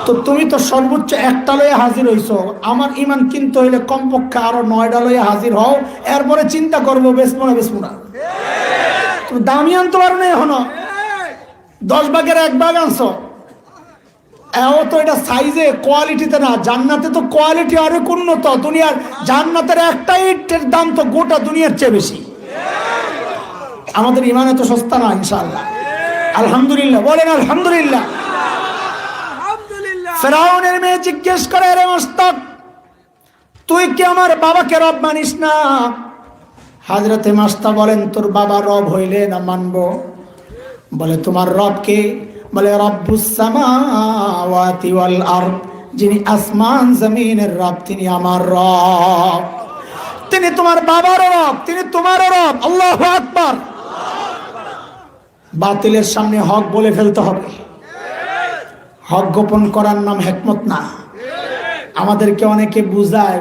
তো তুমি তো সর্বোচ্চ একটা লয়ে হাজির হইছো, আমার ইমান কিনতে হইলে কমপক্ষে আরো 9টা লয়ে হাজির হও, এরপরে চিন্তা করবো বেসমো না। তুমি দামি আনতে পারো না, এখনো 10 ভাগের 1 ভাগ আনছো। এও তো এটা সাইজে কোয়ালিটিতে না, জান্নাতে তো কোয়ালিটি আরো উন্নত। দুনিয়ার জান্নাতের একটা ইটের দাম তো গোটা দুনিয়ার চেয়ে বেশি। আমাদের ইমান এত সস্তা না ইনশাআল্লাহ। আলহামদুলিল্লাহ বলেন আলহামদুলিল্লাহ। ফেরাউনের মেয়ে জিজ্ঞেস করে, রে মস্তক, তুই কি আমার বাবাকে রব মানিস না? হাজরতে মাস্তা বলেন, তোর বাবা রব হইলে না মানবো? বলে তোমার রব কে? বলে রব্বুস সামাওয়াতি ওয়াল আরদ, যিনি আসমান জমিনের রব তিনি আমার রব। তিনি তোমার বাবার রব, তিনি তোমার রব। আল্লাহু আকবার। বাতিলের সামনে হক বলে ফেলতে হবে। হক গোপন করার নাম হিকমত না। আমাদেরকে অনেকে বুঝায়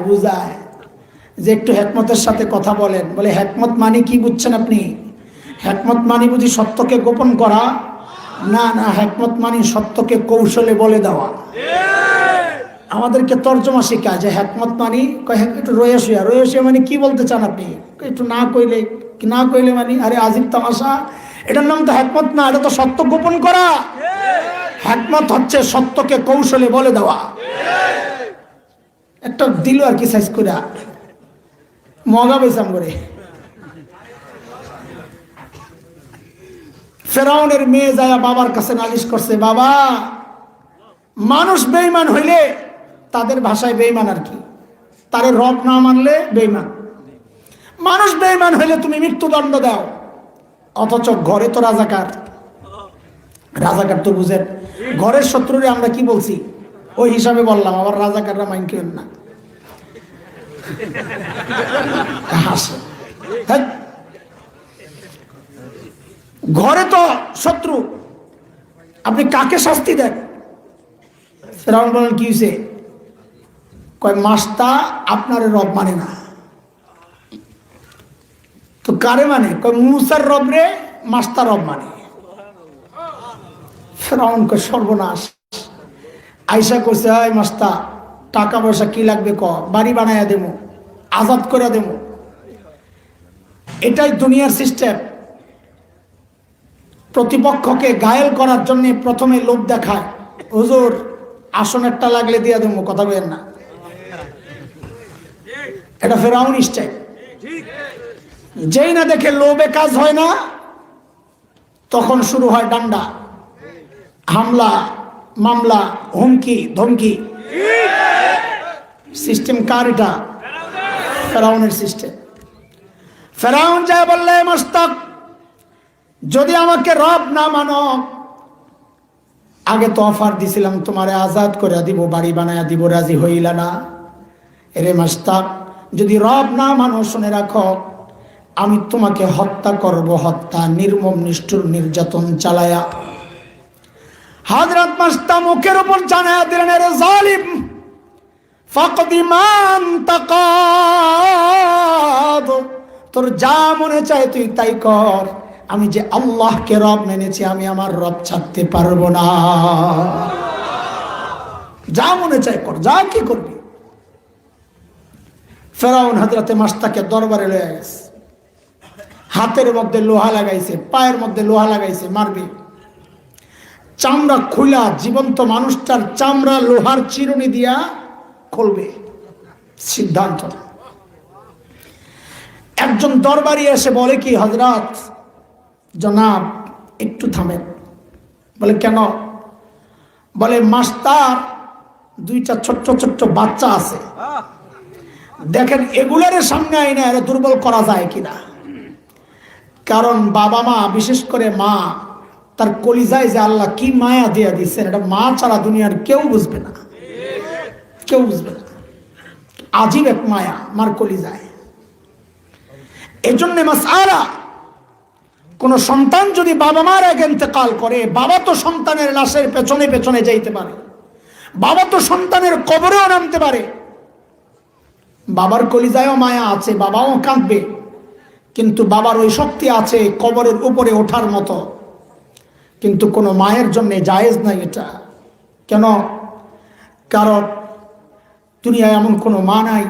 যে একটু হিকমতের সাথে কথা বলেন। বলে হিকমত মানে কি বুঝছেন আপনি? হিকমত মানে বুঝি সত্যকে গোপন করা? না, হিকমত মানে সত্যকে কৌশলে বলে দেওয়া। আমাদেরকে তর্জমা শেখায় যে হিকমত মানে একটু রয়েশিয়া মানে কি বলতে চান আপনি? একটু না কইলে মানে আরে আজিব তামাশা। এটার নাম তো হিকমত না, এটা তো সত্য গোপন করা। হিকমত হচ্ছে সত্যকে কৌশলে বলে দেওয়া। একটা দিল আর কি সাইজ করে মগা বেসাম করে। ফেরাউনের মেয়ে যায় বাবার কাছে নালিশ করছে, বাবা, মানুষ বেঈমান হইলে, তাদের ভাষায় বেঈমান আর কি, তারে রব না মানলে বেঈমান। মানুষ বেঈমান হইলে তুমি মৃত্যুদণ্ড দাও, অথচ ঘরে তো রাজাকার তো বুঝেন। ঘরের শত্রুরে আমরা কি বলছি ওই হিসাবে বললাম, আবার রাজাকাররা মাইন কেন না। ঘরে তো শত্রু, আপনি কাকে শাস্তি দেন? ফেরাউন বলেন কি হয়েছে? কয় মাস্তা আপনার রব মানে না। তো কারে মানে? কয় মুসার রব রে মাস্তা রব মানে। ফেরাউন কয় সর্বনাশ। আইসা করছে, হয় মাস্তা টাকা পয়সা কি লাগবে ক, বাড়ি বানাইয়া দেবো, আজাদ করে দেবো। এটাই দুনিয়ার সিস্টেম। প্রতিপক্ষকে ঘায়েল করার জন্য প্রথমে লোভ দেখায়, হুজুর আসন একটা লাগলে দিয়ে দেবো, কথা বলেন না। এটা ফেরাউন স্টাইল। যেই না দেখে লোভে কাজ হয় না, তখন শুরু হয় ডান্ডা, হামলা, মামলা, হুমকি ধমকি। সিস্টেম কার? এটা ফেরাউনের সিস্টেম। ফেরাউন যায় বললে, মস্তক, যদি আমাকে রব না মানো, আগে তো অফার দিছিলাম তোমারে আজাদ করে দিব, বাড়ি বানায়া দিব, রাজি হইলা না। এরে মস্তক, যদি রব না মানো, শুনে রাখো, আমি তোমাকে হত্যা করব, হত্যা, নির্মম নিষ্ঠুর নির্যাতন চালায়া। হযরত মাস্তা মুখের উপর জানায়া দিলেন, এরে জালিম, ফাকদি মান তাকাদ, তোর যা মনে চায় তুই তাই কর, আমি যে আল্লাহকে রব মেনেছি, আমি আমার রব ছাড়তে পারবো না। যা মনে চায় কর, যা কি করবি। ফেরাউন হযরতে মাস্তাকে দরবারে লয়ে গেছে, হাতের মধ্যে লোহা লাগাইছে, পায়ের মধ্যে লোহা লাগাইছে, মারবে। চামড়া খুলা, জীবন্ত মানুষটার চামড়া লোহার চিরুনি দিয়া খুলবে, সিদ্ধান্ত। একজন দরবারি এসে বলে কি, হযরত, জনাব একটু থামেন। বলে কেন? বলে মাস্টার দুইটা ছোট্ট ছোট্ট বাচ্চা আছে, দেখেন এগুলার সামনে আইনা এরা দুর্বল করা যায় কিনা। কারণ বাবা মা, বিশেষ করে মা, তার কলিজায় যে আল্লাহ কি মায়া দিয়া দিচ্ছেন, এটা মা ছাড়া দুনিয়ার কেউ বুঝবে না, কেউ বুঝবে না। আজীব এক মায়া মার কলিজায়। এই জন্য মাসআলা, কোন সন্তান যদি বাবা মার আগে ইন্তেকাল করে, বাবা তো সন্তানের লাশের পেছনে পেছনে যাইতে পারে, বাবা তো সন্তানের কবরেও নামতে পারে, বাবার কলিজায়ও মায়া আছে, বাবাও কাঁদবে, কিন্তু বাবার ওই শক্তি আছে কবরের উপরে ওঠার মতো। কিন্তু কোনো মায়ের জন্য জায়েজ নাই এটা। কেন? কারণ দুনিয়ায় এমন কোনো মা নাই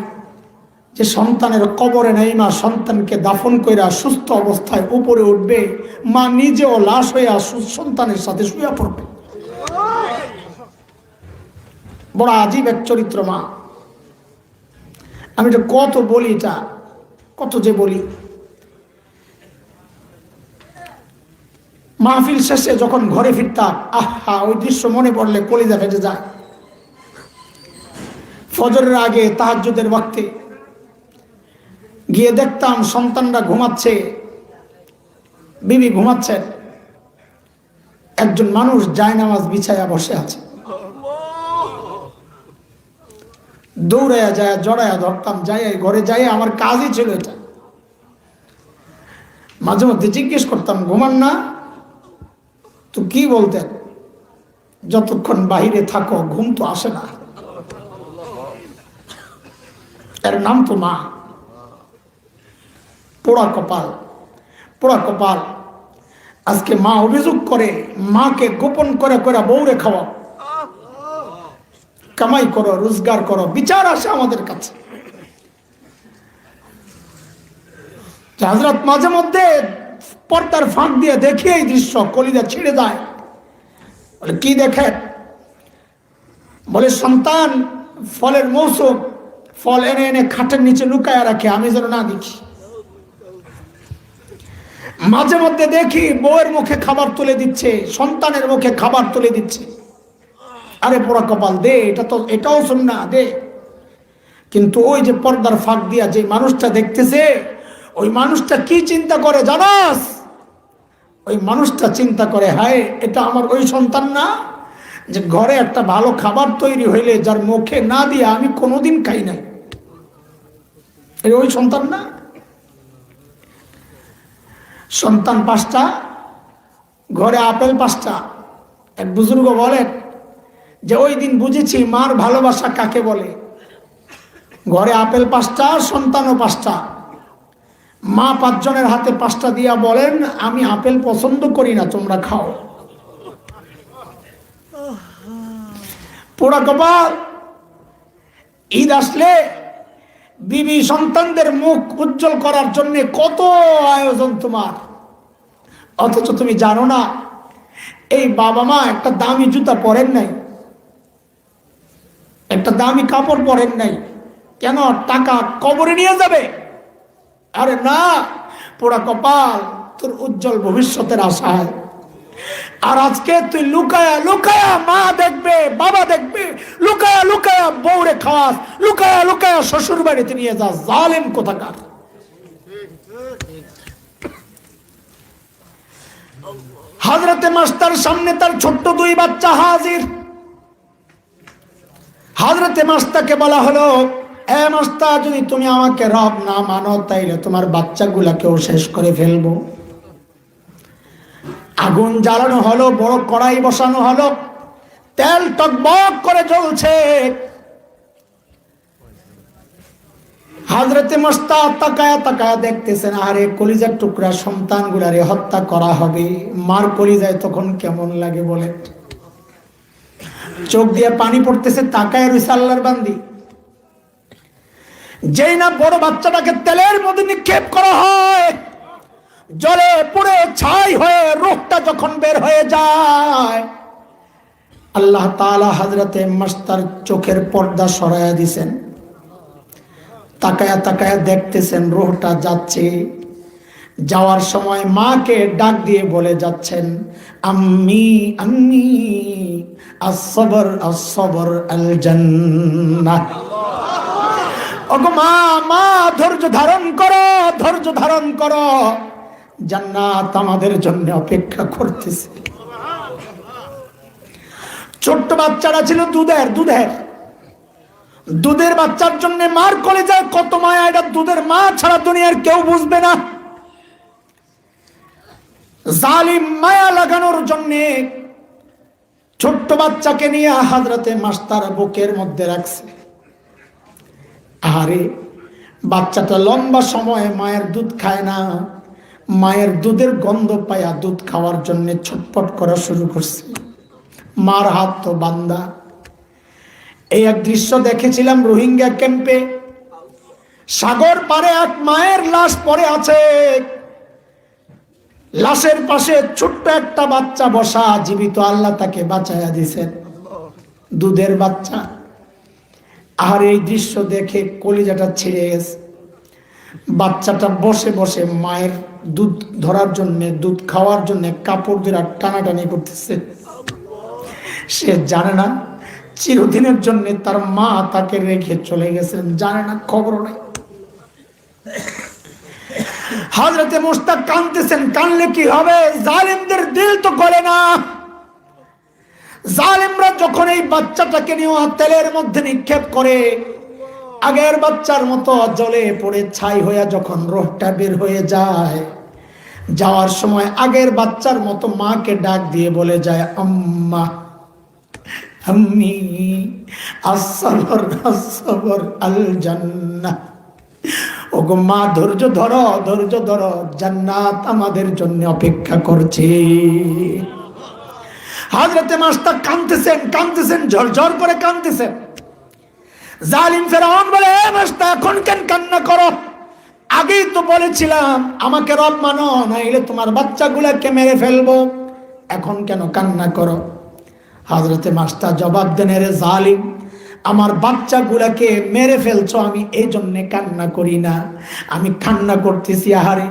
যে সন্তানের কবরে নেই, মা সন্তানকে দাফন কইরা সুস্থ অবস্থায় উপরে উঠবে, মা নিজেও লাশ হইয়া সন্তানের সাথে শুয়ে পড়বে। বড় আজীব এক চরিত্র মা। আমি এটা কত বলি, এটা কত যে বলি। মাহফিল শেষে যখন ঘরে ফিরতাম, আহা, ওই দৃশ্য মনে পড়লে কলিজা ফেটে যায়। ফজরের আগে তাহাজ্জুদের ওয়াক্তে গিয়ে দেখতাম সন্তানরা ঘুমাচ্ছে, বিবি ঘুমাচ্ছেন, একজন মানুষ জায়নামাজ বিছায়া বসে আছে। দৌড়াইয়া যায়, জড়াইয়া ধরতাম, যাই ঘরে যাই, আমার কাজই ছিল এটা। মাঝে মধ্যে জিজ্ঞেস করতাম, ঘুমান না? তো কি বলতেন, যতক্ষণ বাহিরে থাকো ঘুম তো আসে না। এর নাম তো মা। পোড়া কপাল, পোড়া কপাল। আজকে মা অভিযোগ করে, মাকে গোপন করে করে বউরে খাওয়া, কামাই করো, রোজগার করো, বিচার আসে আমাদের কাছে। হযরত মাঝে মধ্যে পর্দার ফাঁক দিয়ে দেখে এই দৃশ্য, কলিজা ছিঁড়ে যায়। বলে কি দেখেন? বলে সন্তান ফলের মৌসুম, ফল এনে এনে খাটের নিচে লুকায়া রাখে, আমি যেন না দেখি। মাঝে মধ্যে দেখি বউয়ের মুখে খাবার তুলে দিচ্ছে, সন্তানের মুখে খাবার তুলে দিচ্ছে। আরে পোড়া কপাল, দে, এটা তো, এটাও সুন্নাহ, দে। কিন্তু ওই যে পর্দার ফাঁক দিয়া যে মানুষটা দেখতেছে, ওই মানুষটা কি চিন্তা করে জানাস? ওই মানুষটা চিন্তা করে, হায়, এটা আমার ওই সন্তান না যে ঘরে একটা ভালো খাবার তৈরি হইলে যার মুখে না দিয়ে আমি কোনোদিন খাই নাই? এটা ওই সন্তান না? সন্তান 5টা, ঘরে আপেল 5টা। এক বুজুর্গ বলেন যে ওই দিন বুঝেছি মার ভালোবাসা কাকে বলে। ঘরে আপেল 5টা, সন্তানও 5টা। মা 5 জনের হাতে 5টা দিয়া বলেন, আমি আপেল পছন্দ করি না, তোমরা খাও। পোড়া কপাল। ঈদ আসলে বিবি সন্তানদের মুখ উজ্জ্বল করার জন্য কত আয়োজন তোমার, অথচ তুমি জানো না এই বাবা মা একটা দামি জুতা পরেন নাই, একটা দামি কাপড় পরেন নাই। কেন? টাকা কবরে নিয়ে যাবে। আরে না, পোড়া কপাল, তোর উজ্জ্বল ভবিষ্যতের আশায়। আর আজকে তুই লুকায়া লুকায়া, মা দেখবে, বাবা দেখবে, লুকায়া লুকায়া বউরে খাওয়াস, লুকায়া লুকায়া শ্বশুর বাড়িতে নিয়ে যাস। জালেম কোথাকার। হযরতে মাস্টার সামনে তার ছোট্ট 2 বাচ্চা হাজির। হযরতে মাস্টারকে বলা হলো, এ মাস্টার, যদি তুমি আমাকে রব না মানো তাইলে তোমার বাচ্চাগুলাকেও শেষ করে ফেলবো। আগুন জ্বালানো হলো, বড় কড়াই বসানো হলো, তেল টকবক করে জ্বলছে। হযরতে মাস্টার তাকায়া তাকায়া দেখতেছেন, আরে কলিজার টুকরা সন্তানগুলারে হত্যা করা হবে। মার কলিজায় তখন কেমন লাগে বলেন? চোখ দিয়ে পানি পড়তেছে, তাকায় রইছে আল্লাহর বান্দি। যেই না বড় বাচ্চাটাকে তেলের মধ্যে নিক্ষেপ করা হয়, জলে পুড়ে ছাই হয়ে রূহটা যখন বের হয়ে যায়, আল্লাহ তাআলা হযরতে মাস্টার চোখের পর্দা সরাইয়া দিছেন। তাকায়া তাকায়া দেখতেছেন রূহটা যাচ্ছে। যাওয়ার সময় মাকে ডাক দিয়ে বলে যাচ্ছেন, আম্মি আম্মি, আস-সবর আস-সবর আল জান্নাহ। ওগো মা, মা, ধৈর্য ধারণ করো, ধৈর্য ধারণ করো, জান্নাত আমাদের জন্য অপেক্ষা করতেছে। ছোট্ট বাচ্চারা ছিল দুধের বাচ্চার জন্য মার কলেজায় কত মায়া, এটা দুধের মা ছাড়া দুনিয়ার কেউ বুঝবে না। জালিম মায়া লাগানোর জন্য ছোট্ট বাচ্চাকে নিয়ে হযরতে মাস্টার বুকের মধ্যে রাখছে। আরে বাচ্চাটা লম্বা সময় মায়ের দুধ খায় না, মায়ের দুধের গন্ধ পায়া দুধ খাওয়ার জন্য ছটফট করা শুরু করছে। মার হাত তো বান্দা। এই এক দৃশ্য দেখেছিলাম রোহিঙ্গা ক্যাম্পে। সাগর পারে এক মায়ের লাশ পড়ে আছে, লাশের পাশে ছোট্ট একটা বাচ্চা বসা, জীবিত, আল্লাহ তাকে বাঁচায়া দিয়েছেন, দুধের বাচ্চা। আর এই দৃশ্য দেখে কলিজাটা ছিঁড়ে গেছে। বাচ্চাটা বসে বসে মায়ের দুধ ধরার জন্য, দুধ খাওয়ার জন্য কাপড় দিয়ে টানাটানি করতেছে। সে জানে না চিরদিনের জন্য তার মা তাকে রেখে চলে গেছেন, জানে না, খবর নেই। হযরতে মুশতাক কাঁদতেছেন। কানলে কি হবে? জালিমদের দিল তো গলে না। জালিমরা যখন এই বাচ্চাটাকে নিয়ে তেলের মধ্যে নিক্ষেপ করে, আগের বাচ্চার মতো জ্বলে পড়ে ছাই হয়ে যখন রোহটা বের হয়ে যায়, যাওয়ার সময় আগের বাচ্চার মতো মাকে ডাক দিয়ে বলে যায়, আম্মা, আম্মি, আসসাবর আসসাবর আল জান্নাহ। ওগো মা, ধৈর্য ধরো, ধৈর্য ধরো, জান্নাত আমাদের জন্য অপেক্ষা করছে। হযরতে মাস্টার কাঁদতেছেন, ঝরঝর করে কাঁদতেছেন। জালিম ফেরাউন বলে, এ মাস্টার, এখন কেন কান্না করো? আগেই তো বলেছিলাম আমাকে রব মানো, নাইলে তোমার বাচ্চাগুলাকে মেরে ফেলবো, এখন কেন কান্না করো? হযরতে মাস্টার জবাব দেন, রে জালিম, আমার বাচ্চাগুলাকে মেরে ফেলছো, আমি এই জন্যে কান্না করি না। আমি কান্না করতেছি, আহারে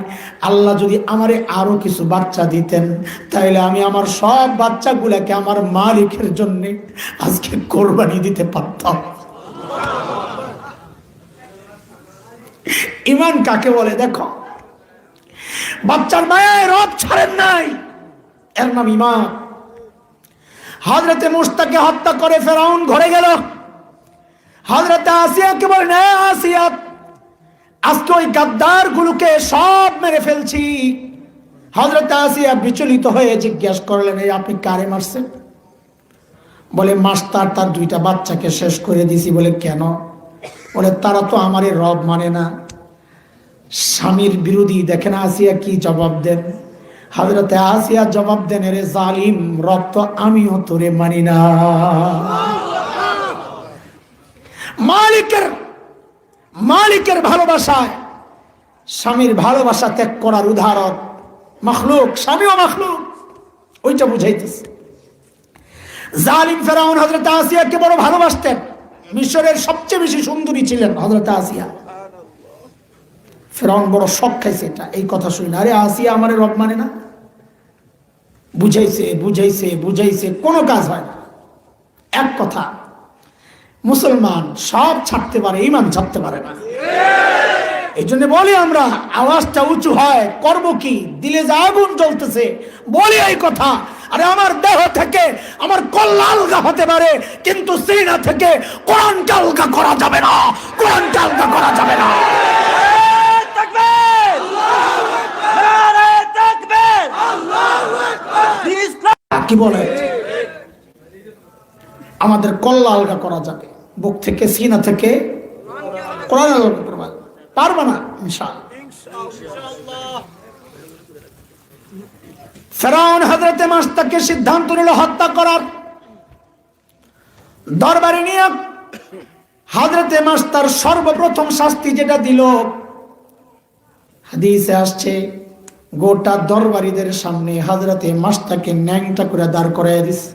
আল্লাহ যদি আমারে আরো কিছু বাচ্চা দিতেন, তাহলে আমি আমার সব বাচ্চাগুলাকে আমার মালিকের জন্য আজকে কোরবানি দিতে পারতাম। ঈমান কাকে বলে দেখো। বাচ্চার মায়ায় রব ছাড়েন নাই, এর নাম ঈমান। হযরতে মুশতাককে হত্যা করে ফেরাউন ঘরে গেল। হযরতে আসিয়াকে বলেন, এ আসিয়া, আজকে ওই গাদ্দার গুলোকে সব মেরে ফেলছি। হযরতে আসিয়া বিচলিত হয়ে জিজ্ঞাসা করলেন, এই আপনি কারে মারছেন? বলে, মাস্টার তার দুইটা বাচ্চাকে শেষ করে দিছি। বলে, কেন? বলে, তারা তো আমারই রব মানে না, স্বামীর বিরোধী। দেখেন আসিয়া কি জবাব দেন। হযরতে আসিয়া জবাব দেন, রে জালিম, রব তো আমিও তোরে মানি না। মালিকের ভালোবাসায় স্বামীর ভালোবাসা ত্যাগ করার উদাহরণ মাখলুক, স্বামীও মাখলুক, ওইটা বুঝাইতেছে। জালিম ফেরাউন হযরত আসিয়াকে বড় ভালোবাসতেন। মিশরের সবচেয়ে বেশি সুন্দরী ছিলেন হযরত আসিয়া। ফেরাউন বড় শখ খাইছে এটা, এই কথা শুনি না। আরে আসিয়া আমার রব মানে না। বুঝাইছে, কোনো কাজ হয় না। এক কথা, মুসলমান সব ছাড়তে পারে, ঈমান ছাড়তে পারে না। এই জন্য বলি আমরা, আওয়াজটা উঁচু হয়, করব কি? দিলে যে আগুন জ্বলতেছে, বলি এই কথা। আরে আমার দেহ থেকে আমার কল্লা আলগা হতে পারে, কিন্তু সিনা থেকে কোরআনকে আলগা করা যাবে না, কোরআনকে আলগা করা যাবে না। কি বলে? আমাদের কল্লা আলগা করা যাবে, বুক থেকে, সিনা থেকে কোরআন আলগা করবা পারবা না ইনশাআল্লাহ। ফেরাউন হযরতে মুশতাককে সিদ্ধান্ত নিল হত্যা করার। দরবারে নিয়ে হযরতে মুশতাক সর্বপ্রথম শাস্তি যেটা দিল, হাদিসে আসছে, গোটা দরবারীদের সামনে হযরতে মুশতাককে ন্যাংটা করে দাঁড় করায় দিছে।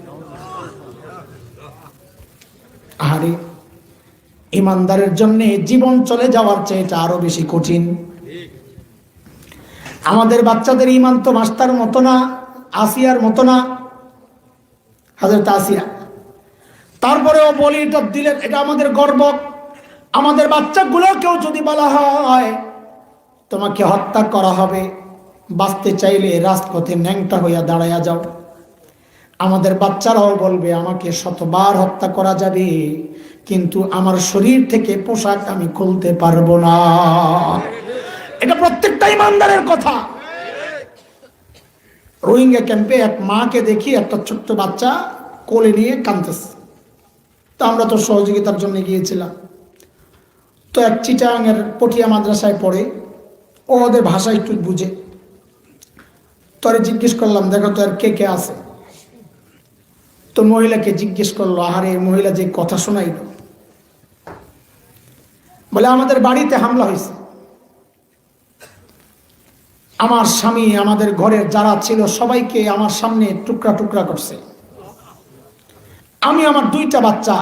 আরে ইমানদারের জন্য জীবন চলে যাওয়ার চেয়ে এটা আরো বেশি কঠিন। আমাদের বাচ্চাদের ইমান তো মাস্টার মতো না, আসিয়ার মতো না, হযরত আসিয়া। তারপরেও বলি, এটা দিলেন, এটা আমাদের গর্ব। আমাদের বাচ্চাগুলোকেও যদি বলা হয় তোমাকে হত্যা করা হবে, বাঁচতে চাইলে রাজপথে ন্যাংটা হইয়া দাঁড়াইয়া যাও, আমাদের বাচ্চারাও বলবে আমাকে শতবার হত্যা করা যাবে, কিন্তু আমার শরীর থেকে পোশাক আমি খুলতে পারবো না। এটা প্রত্যেকটা ইমানদারের কথা। রোহিঙ্গা ক্যাম্পে এক মাকে দেখি একটা ছোট্ট বাচ্চা কোলে নিয়ে কাঁদতেছে। তো আমরা তো সহযোগিতার জন্য গিয়েছিলাম। তো এক চিটাঙের পটিয়া মাদ্রাসায় পড়ে, ও ওদের ভাষা একটু বুঝে। তোরে জিজ্ঞেস করলাম, দেখো তো আর কে কে আছে? তো মহিলাকে জিজ্ঞেস করলো, আহারে মহিলা যে কথা শোনাইল, বলে আমাদের বাড়িতে হামলা হয়েছে, আমার স্বামী আমাদের ঘরের যারা ছিল সবাইকে আমার সামনে টুকরা টুকরা করছে। আমি আমার দুইটা বাচ্চা,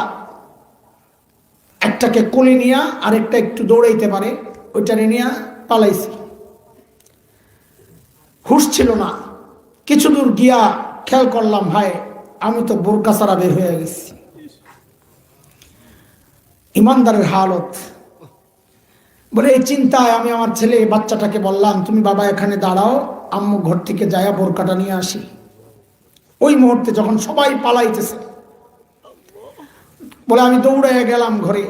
একটাকে কোলে নিয়ে আরেকটা একটু দৌড়াইতে পারে, ওইটারে নিয়ে পালাইছি। হুঁশ ছিল না। কিছু দূর গিয়া খেয়াল করলাম, ভাই আমি তো বোরকা ছাড়া বের হয়ে গেছি। ইমানদারের হালত। বলে এই চিন্তায় আমি আমার ছেলে বাচ্চাটাকে বললাম, তুমি বাবা এখানে দাঁড়াও, আম্মু ঘর থেকে যায়া বোরকাটা নিয়ে আসি। ওই মুহূর্তে যখন সবাই পালাইতেছে, বলে আমি দৌড়াইয়া গেলাম ঘরে,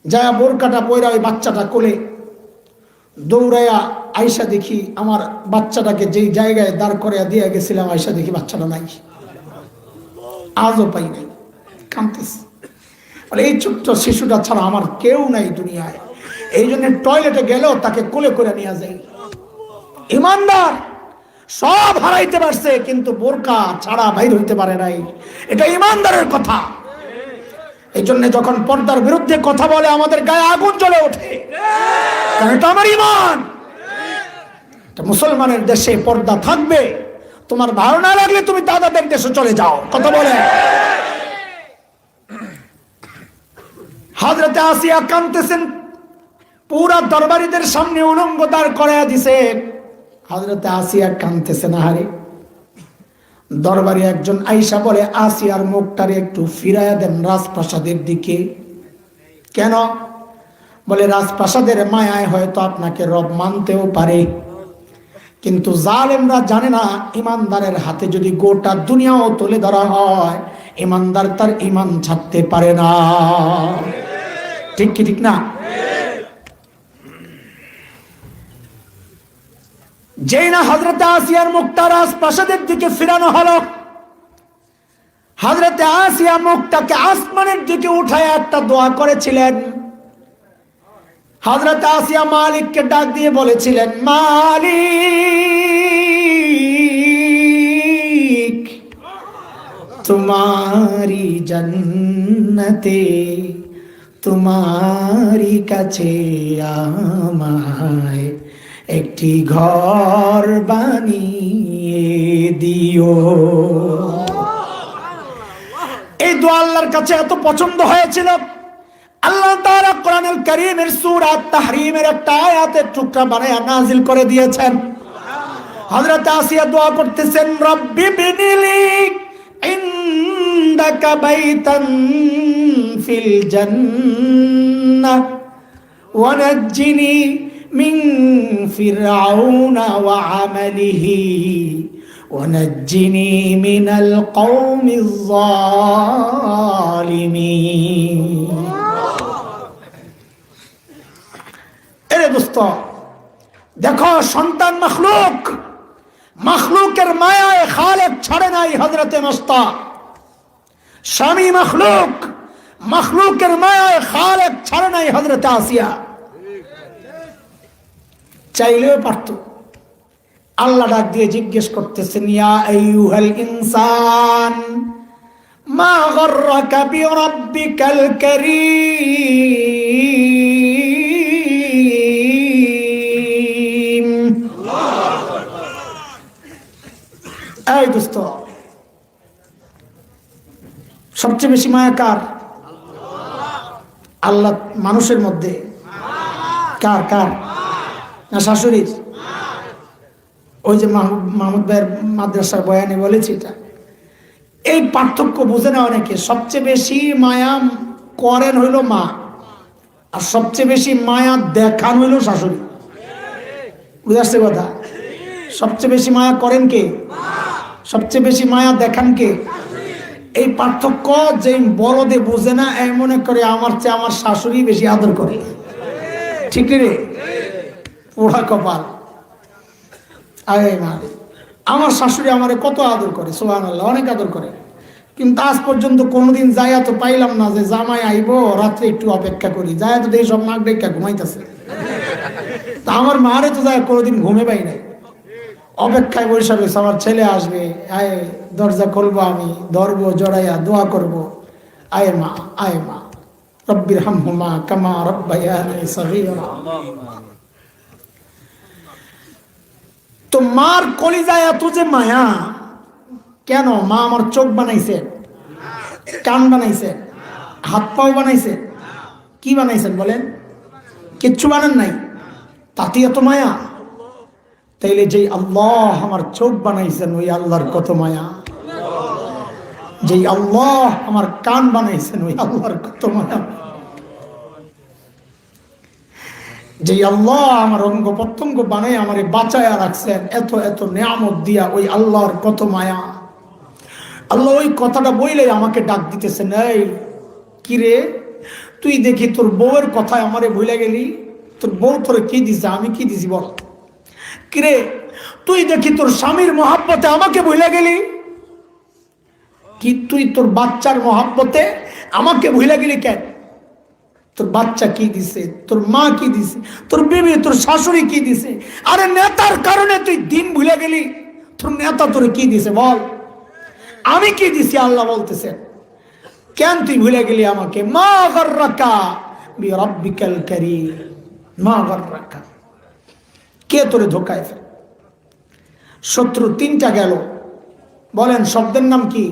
যায়া বোরকাটা পয়রা ওই বাচ্চাটা কোলে দৌড়াইয়া আয়সা দেখি আমার বাচ্চাটাকে যেই জায়গায় দাঁড় করিয়া দিয়ে গেছিলাম, আয়সা দেখি বাচ্চাটা নাই, আজও পাই নাই। কাঁদতেছে, বলে এই ছোট্ট শিশুটা ছাড়া আমার কেউ নাই দুনিয়ায়, এই জন্য টয়লেটে গেলেও তাকে কোলে করে নিয়ে যায়। ইমানদার সব হারাইতে পারছে, কিন্তু বোরকা ছাড়া বাইর হইতে পারে নাই। এটা ইমানদারের কথা। এই জন্য যখন পর্দার বিরুদ্ধে কথা বলে আমাদের গায়ে আগুন জ্বলে ওঠে, কারণ এটা আমার ইমান। মুসলমানের দেশে পর্দা থাকবে। তোমার ভালো না লাগলে তুমি দাদাদের দেশে চলে যাও। কথা বলে হযরতে আসিয়া কাঁদতেছেন, পুরা দরবারীদের সামনে উলঙ্গ দাঁড় করাইয়া দিছে। হযরতে আসিয়া কাঁদতেছেন, আহারে। দরবারে একজন আইসা বলে, আসিয়ার মুখটারে একটু ফিরাইয়া দেন রাজপ্রাসাদের দিকে। কেন? বলে রাজপ্রাসাদের মায়ায় হয়তো আপনাকে রব মানতেও পারে, কিন্তু জালেমরা জানে না ইমানদারের হাতে যদি গোটা দুনিয়াও তুলে ধরা হয়, ইমানদার তার ইমান ছাড়তে পারে না। ঠিক কি ঠিক না? যেই না হযরতে আসিয়ার মুখটা রাজপ্রাসাদের দিকে ফিরানো হলো, হযরতে আসিয়া মুখটাকে আসমানের দিকে উঠায় একটা দোয়া করেছিলেন। হযরতে আসিয়া মালিককে ডাক দিয়ে বলেছিলেন, মালিক, তোমারি জান্নাতে তোমারি কাছে আমায় একটি ঘর বানিয়ে দিও। এই দোয়া আল্লাহর কাছে এত পছন্দ হয়েছিল, আল্লাহ তাআলা কোরআনুল কারীমের সূরা তাহরীমের একটা আয়াতের টুকরা বানায়া নাজিল করে দিয়েছেন। হযরত আসিয়া দোয়া করতেছেন, রব্বি বিনিলি ইনদাকা বাইতান ফিল জান্নাহ ওয়া নাজ্জিনি মিন ফিরআউনা ওয়া আমালিহি ওয়া নাজ্জিনি মিনাল কওমিজ যালিমিন। এরে দোস্ত, দেখো সন্তান মখলুক, মখলুকের মায়ায় খালেক ছাড়ে নাই হযরতে মুস্তা। স্বামী মখলুক, মখলুকের মায়ায় খালেক ছাড়ে নাই হযরতে আসিয়া। চাইলেও পারত। আল্লাহ ডাক দিয়ে জিজ্ঞেস করতেছেন, ইয়া আইয়ুহাল ইনসান মা গররাকা বিরাব্বিকাল কারীম। এই দোস্ত, সবচেয়ে বেশি মায়া কার? আল্লাহ মানুষের মধ্যে কার কার? না শাশুড়ির? ওই যে মাহমুদ ভাইয়ের মাদ্রাসার বয়ানে বলেছি এটা। এই পার্থক্য বুঝে না অনেকে। সবচেয়ে বেশি মায়া করেন হইল মা, আর সবচেয়ে বেশি মায়া দেখান হইল শাশুড়ি। বুঝে আসছে কথা? সবচেয়ে বেশি মায়া করেন কে? সবচেয়ে বেশি মায়া দেখান কে? এই পার্থক্য যে বলদে বোঝে না, এই মনে করে আমার চেয়ে আমার শাশুড়ি বেশি আদর করে। ঠিক রে? পোড়া কপাল। আয় মা, আমার শাশুড়ি আমারে কত আদর করে, সুবহানাল্লাহ, অনেক আদর করে। কিন্তু আজ পর্যন্ত কোনোদিন যাইয়া তো পাইলাম না যে জামাই আইবো রাত্রে একটু অপেক্ষা করি, যাইয়া তো এই সব নাক ডেকা ঘুমাইতেছে। তা আমার মারে তো যায় কোনোদিন ঘুমে পাই নাই, অপেক্ষায় বসে রয়েছে আমার ছেলে আসবে, আয় দরজা খুলবো, আমি ধরবো, জড়াইয়া দোয়া করব, আয় মা, আয় মা, রব্বির হামহুমা কামা রাব্বায়ানি সগীরা। তো মার কলিজায় এত যে মায়া কেন? মা আমার চোখ বানাইছে, কান বানাইছে, হাত পাও বানাইছে, কি বানাইছেন বলেন? কিচ্ছু বানান নাই, তাতে এত মায়া। তাইলে যেই আল্লাহ আমার চোখ বানাইছেন ওই আল্লাহর কত মায়া, যেই আল্লাহ আমার কান বানাইছেন ওই আল্লাহর কত মায়া, যেই আল্লাহ আমার অঙ্গ প্রত্যঙ্গ বানাই আমারে বাঁচায়া রাখছেন এত এত নিয়ামত দিয়া ওই আল্লাহর কত মায়া। আল্লাহ ওই কথাটা বইলে আমাকে ডাক দিতেছেন, এই কিরে তুই দেখি তোর বউয়ের কথায় আমারে ভুলে গেলি, তোর বউ তোরে কি দিছে, আমি কি দিছি বল? কিরে তুই দেখি তোর স্বামীর মহাব্বতে আমাকে ভুলে গেলি, কি তুই তোর বাচ্চার মহাব্বতে আমাকে ভুলে গেলি কেন? তোর বাচ্চা কি দিছে, তোর মা কি দিছে, তোর বিবি তোর শাশুড়ি কি দিছে? আরে নেতার কারণে তুই দিন ভুলে গেলি, তোর নেতা তোরে কি দিছে বল? আমি কি দিছি? আল্লাহ বলতেছেন কেন তুই ভুলে গেলি আমাকে? মা গাররাকা বিরাব্বিকাল কারীম, মা গাররাকা, কে তোরে ধোকায় ফেলে? শত্রু তিনটা গেল, বলেন শব্দের নাম কি?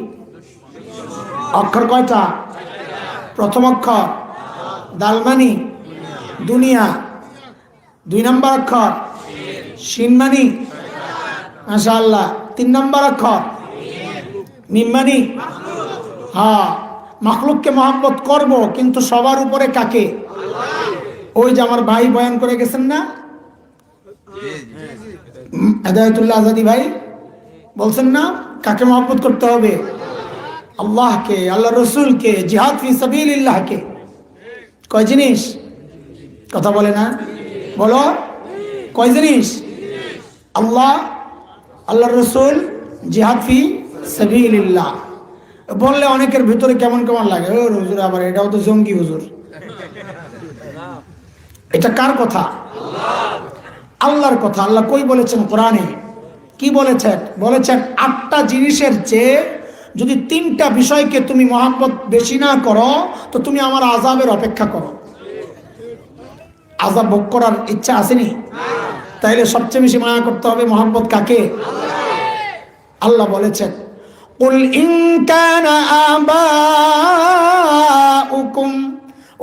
অক্ষর কয়টা? প্রথম অক্ষর দালমানি, দুনিয়া। 2 নম্বর অক্ষর শিনমানি, মাশাআল্লাহ। 3 নম্বর অক্ষর মিমমানি। হ্যাঁ, মাখলুককে মহব্বত করব, কিন্তু সবার উপরে কাকে? ওই যে আমার ভাই বয়ান করে গেছেন না, হেদায়েতুল্লাহ আজাদি ভাই বলছেন না, কাকে মহব্বত করতে হবে? আল্লাহকে, আল্লাহ রসুলকে, জিহাদ ফি সাবিলিল্লাহকে। কয় জিনিস? কথা বলে না, বলো কয় জিনিস? আল্লাহ, আল্লাহ রসুল, জিহাদ ফি সাবিলিল্লাহ। বললে অনেকের ভিতরে কেমন কেমন লাগে, ও হুজুর আবার এটাও তো জঙ্গি হুজুর। এটা কার কথা? আল্লাহর কথা। আল্লাহ কই বলেছেন কোরআনে? কি বলেছেন? বলেছেন 8টা জিনিসের চেয়ে যদি 3টা বিষয়কে তুমি মহব্বত বেশি না করো তো তুমি আমার আযাবের অপেক্ষা করো। আযাব ভোগ করার ইচ্ছা আসেনি? তাইলে সবচেয়ে বেশি মায়া করতে হবে মহব্বত কাকে? আল্লাহ বলেছেন কুল ইন কানা আবাউকুম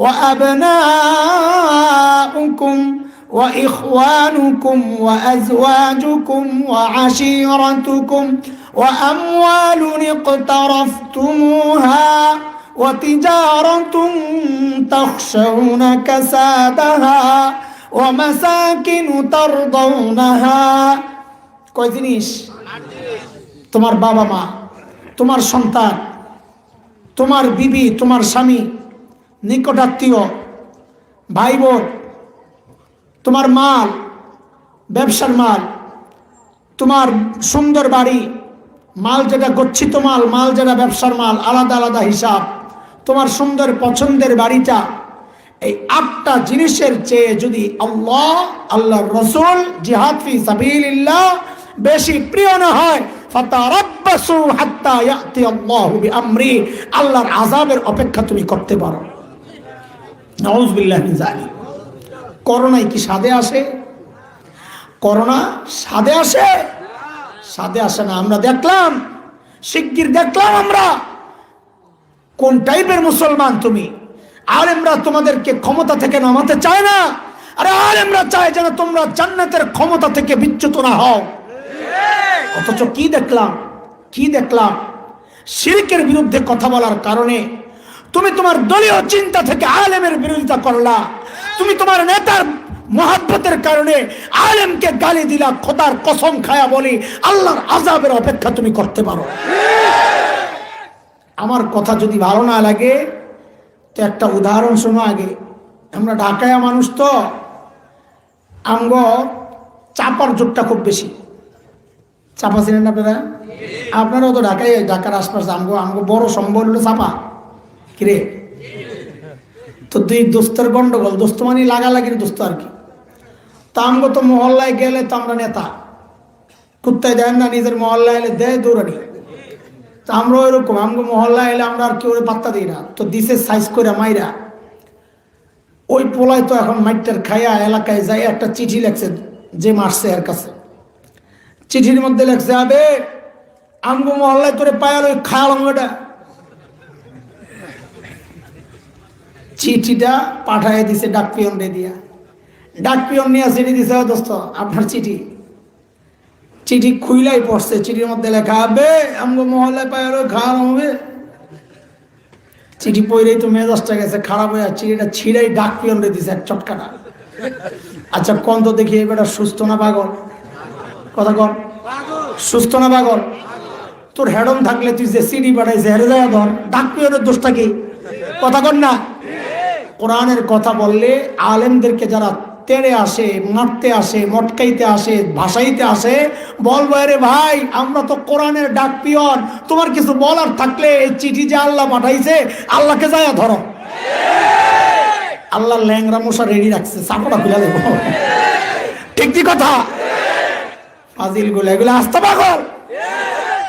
ওয়া আবনাউকুম وإخوانكم وأزواجكم وعشيرتكم وأموال اقترفتموها وتجارة تخشون كسادها ومساكن ترضونها। কয় জিনিস? তোমার বাবা মা, তোমার সন্তান, তোমার বিবি, তোমার স্বামী, নিকটাত্মীয়, ভাই বোন, তোমার মাল, ব্যবসার মাল, তোমার সুন্দর বাড়ি, মাল যেটা গচ্ছিত মাল, মাল যেটা ব্যবসার মাল, আলাদা আলাদা হিসাব, তোমার সুন্দর পছন্দের বাড়িটা। এই 8টা জিনিসের চেয়ে যদি আল্লাহ, আল্লাহর রাসূল, জিহাদ ফি সাবিলিল্লাহ বেশি প্রিয় না হয়, ফাতারাব্বাসু হাত্তা ইয়াতি আল্লাহু বিআমরি, আল্লাহর আযাবের অপেক্ষা তুমি করতে পারো। নাউযু বিল্লাহি মিন যালিক। করোনায় কি সাদে আসে? করোনা সাদে আসে? সাদে আসে না। আমরা দেখলাম, শিগগির দেখলাম আমরা কোন টাইপের মুসলমান তুমি। আলেমরা তোমাদেরকে ক্ষমতা থেকে নামাতে চায় না, আরে আলেমরা চায় যেন তোমরা জান্নাতের ক্ষমতা থেকে বিচ্যুত না হও। অথচ কি দেখলাম, কি দেখলাম? শিরকের বিরুদ্ধে কথা বলার কারণে তুমি তোমার দলীয় চিন্তা থেকে আলেমের বিরোধিতা করলা, তুমি তোমার নেতার মহব্বতের কারণে আলেমকে গালি দিলা, খোদার কসম খায়া বলি আল্লাহর আযাবের অপেক্ষা তুমি করতে পারো। আমার কথা যদি ভালো না লাগে তো একটা উদাহরণ শোনো আগে। আমরা ঢাকায় মানুষ তো, আমগো চাপার যুগটা খুব বেশি। চাপা ছিলেন আপনারা? আপনারাও তো ঢাকায়, ঢাকার আশপাশ। আমগো বড় সম্বল হলো চাপা। কিরে, তো দুই দোস্তের গন্ডগোল, দোস্ত মানে লাগালাগির দোস্ত আর কি। তা আমগো তো মহল্লায় গেলে তো আমরা নেতা, কুত্তায় দেন না, নিজের মহল্লায় এলে দেয় দৌড়ানি। তো আমরা ওইরকম, আমগো মহল্লায় এলে আমরা আর কেউ পাত্তা দিই না। তো দিছে সাইজ করে মাইরা, ওই পোলায় তো এখন মাইটার খাইয়া এলাকায় যাই একটা চিঠি লেখছে যে মারছে এর কাছে। চিঠির মধ্যে লেখছে, আবে আমগো মহল্লায় তোরে পায়াল ওই খাওয়ালাম। ওটা চিঠিটা পাঠায় দিছে ডাক পিয়ন রে দিয়া। ডাক পিয়ন নিয়ে চিঠি দিছে, দোস্ত আপনার চিঠি। চিঠি খুইলাই পড়ছে, চিঠির মধ্যে লেখা, আবে আমগো মহল্লায় পায়াল ওই খাওয়ালাম হবে। চিঠি পড়লেই তো মেজাজটা গেছে খারাপ হয়ে, চিঠিটা ছিঁড়াই ডাক পিয়ন রে দিছে এক চটকাটা। আচ্ছা কোন তো দেখি এবার সুস্থ না পাগল? কথা কর, সুস্থ না পাগল? তোর হেডম থাকলে তুই যে সিডি পাঠাইছে হেরে যায় ধর, ডাক পিয়নের দোষটা কি? কথা কর না। কোরআনের কথা বললে আলেমদেরকে যারা তেড়ে আসে, মারতে আসে, মটকাইতে আসে, ভাসাইতে আসে, বলবো আরে ভাই আমরা তো কোরআনের ডাক পিয়ন, তোমার কিছু বলার থাকলে এই চিঠি যে আল্লাহ পাঠাইছে আল্লাহকে যায় ধরো। আল্লাহ ল্যাংরা মশা রেডি রাখছে, চাপড়া খুলে দেবো। ঠিক কি কথা? ফাজিল গুলো এগুলো আস্তে পাগল।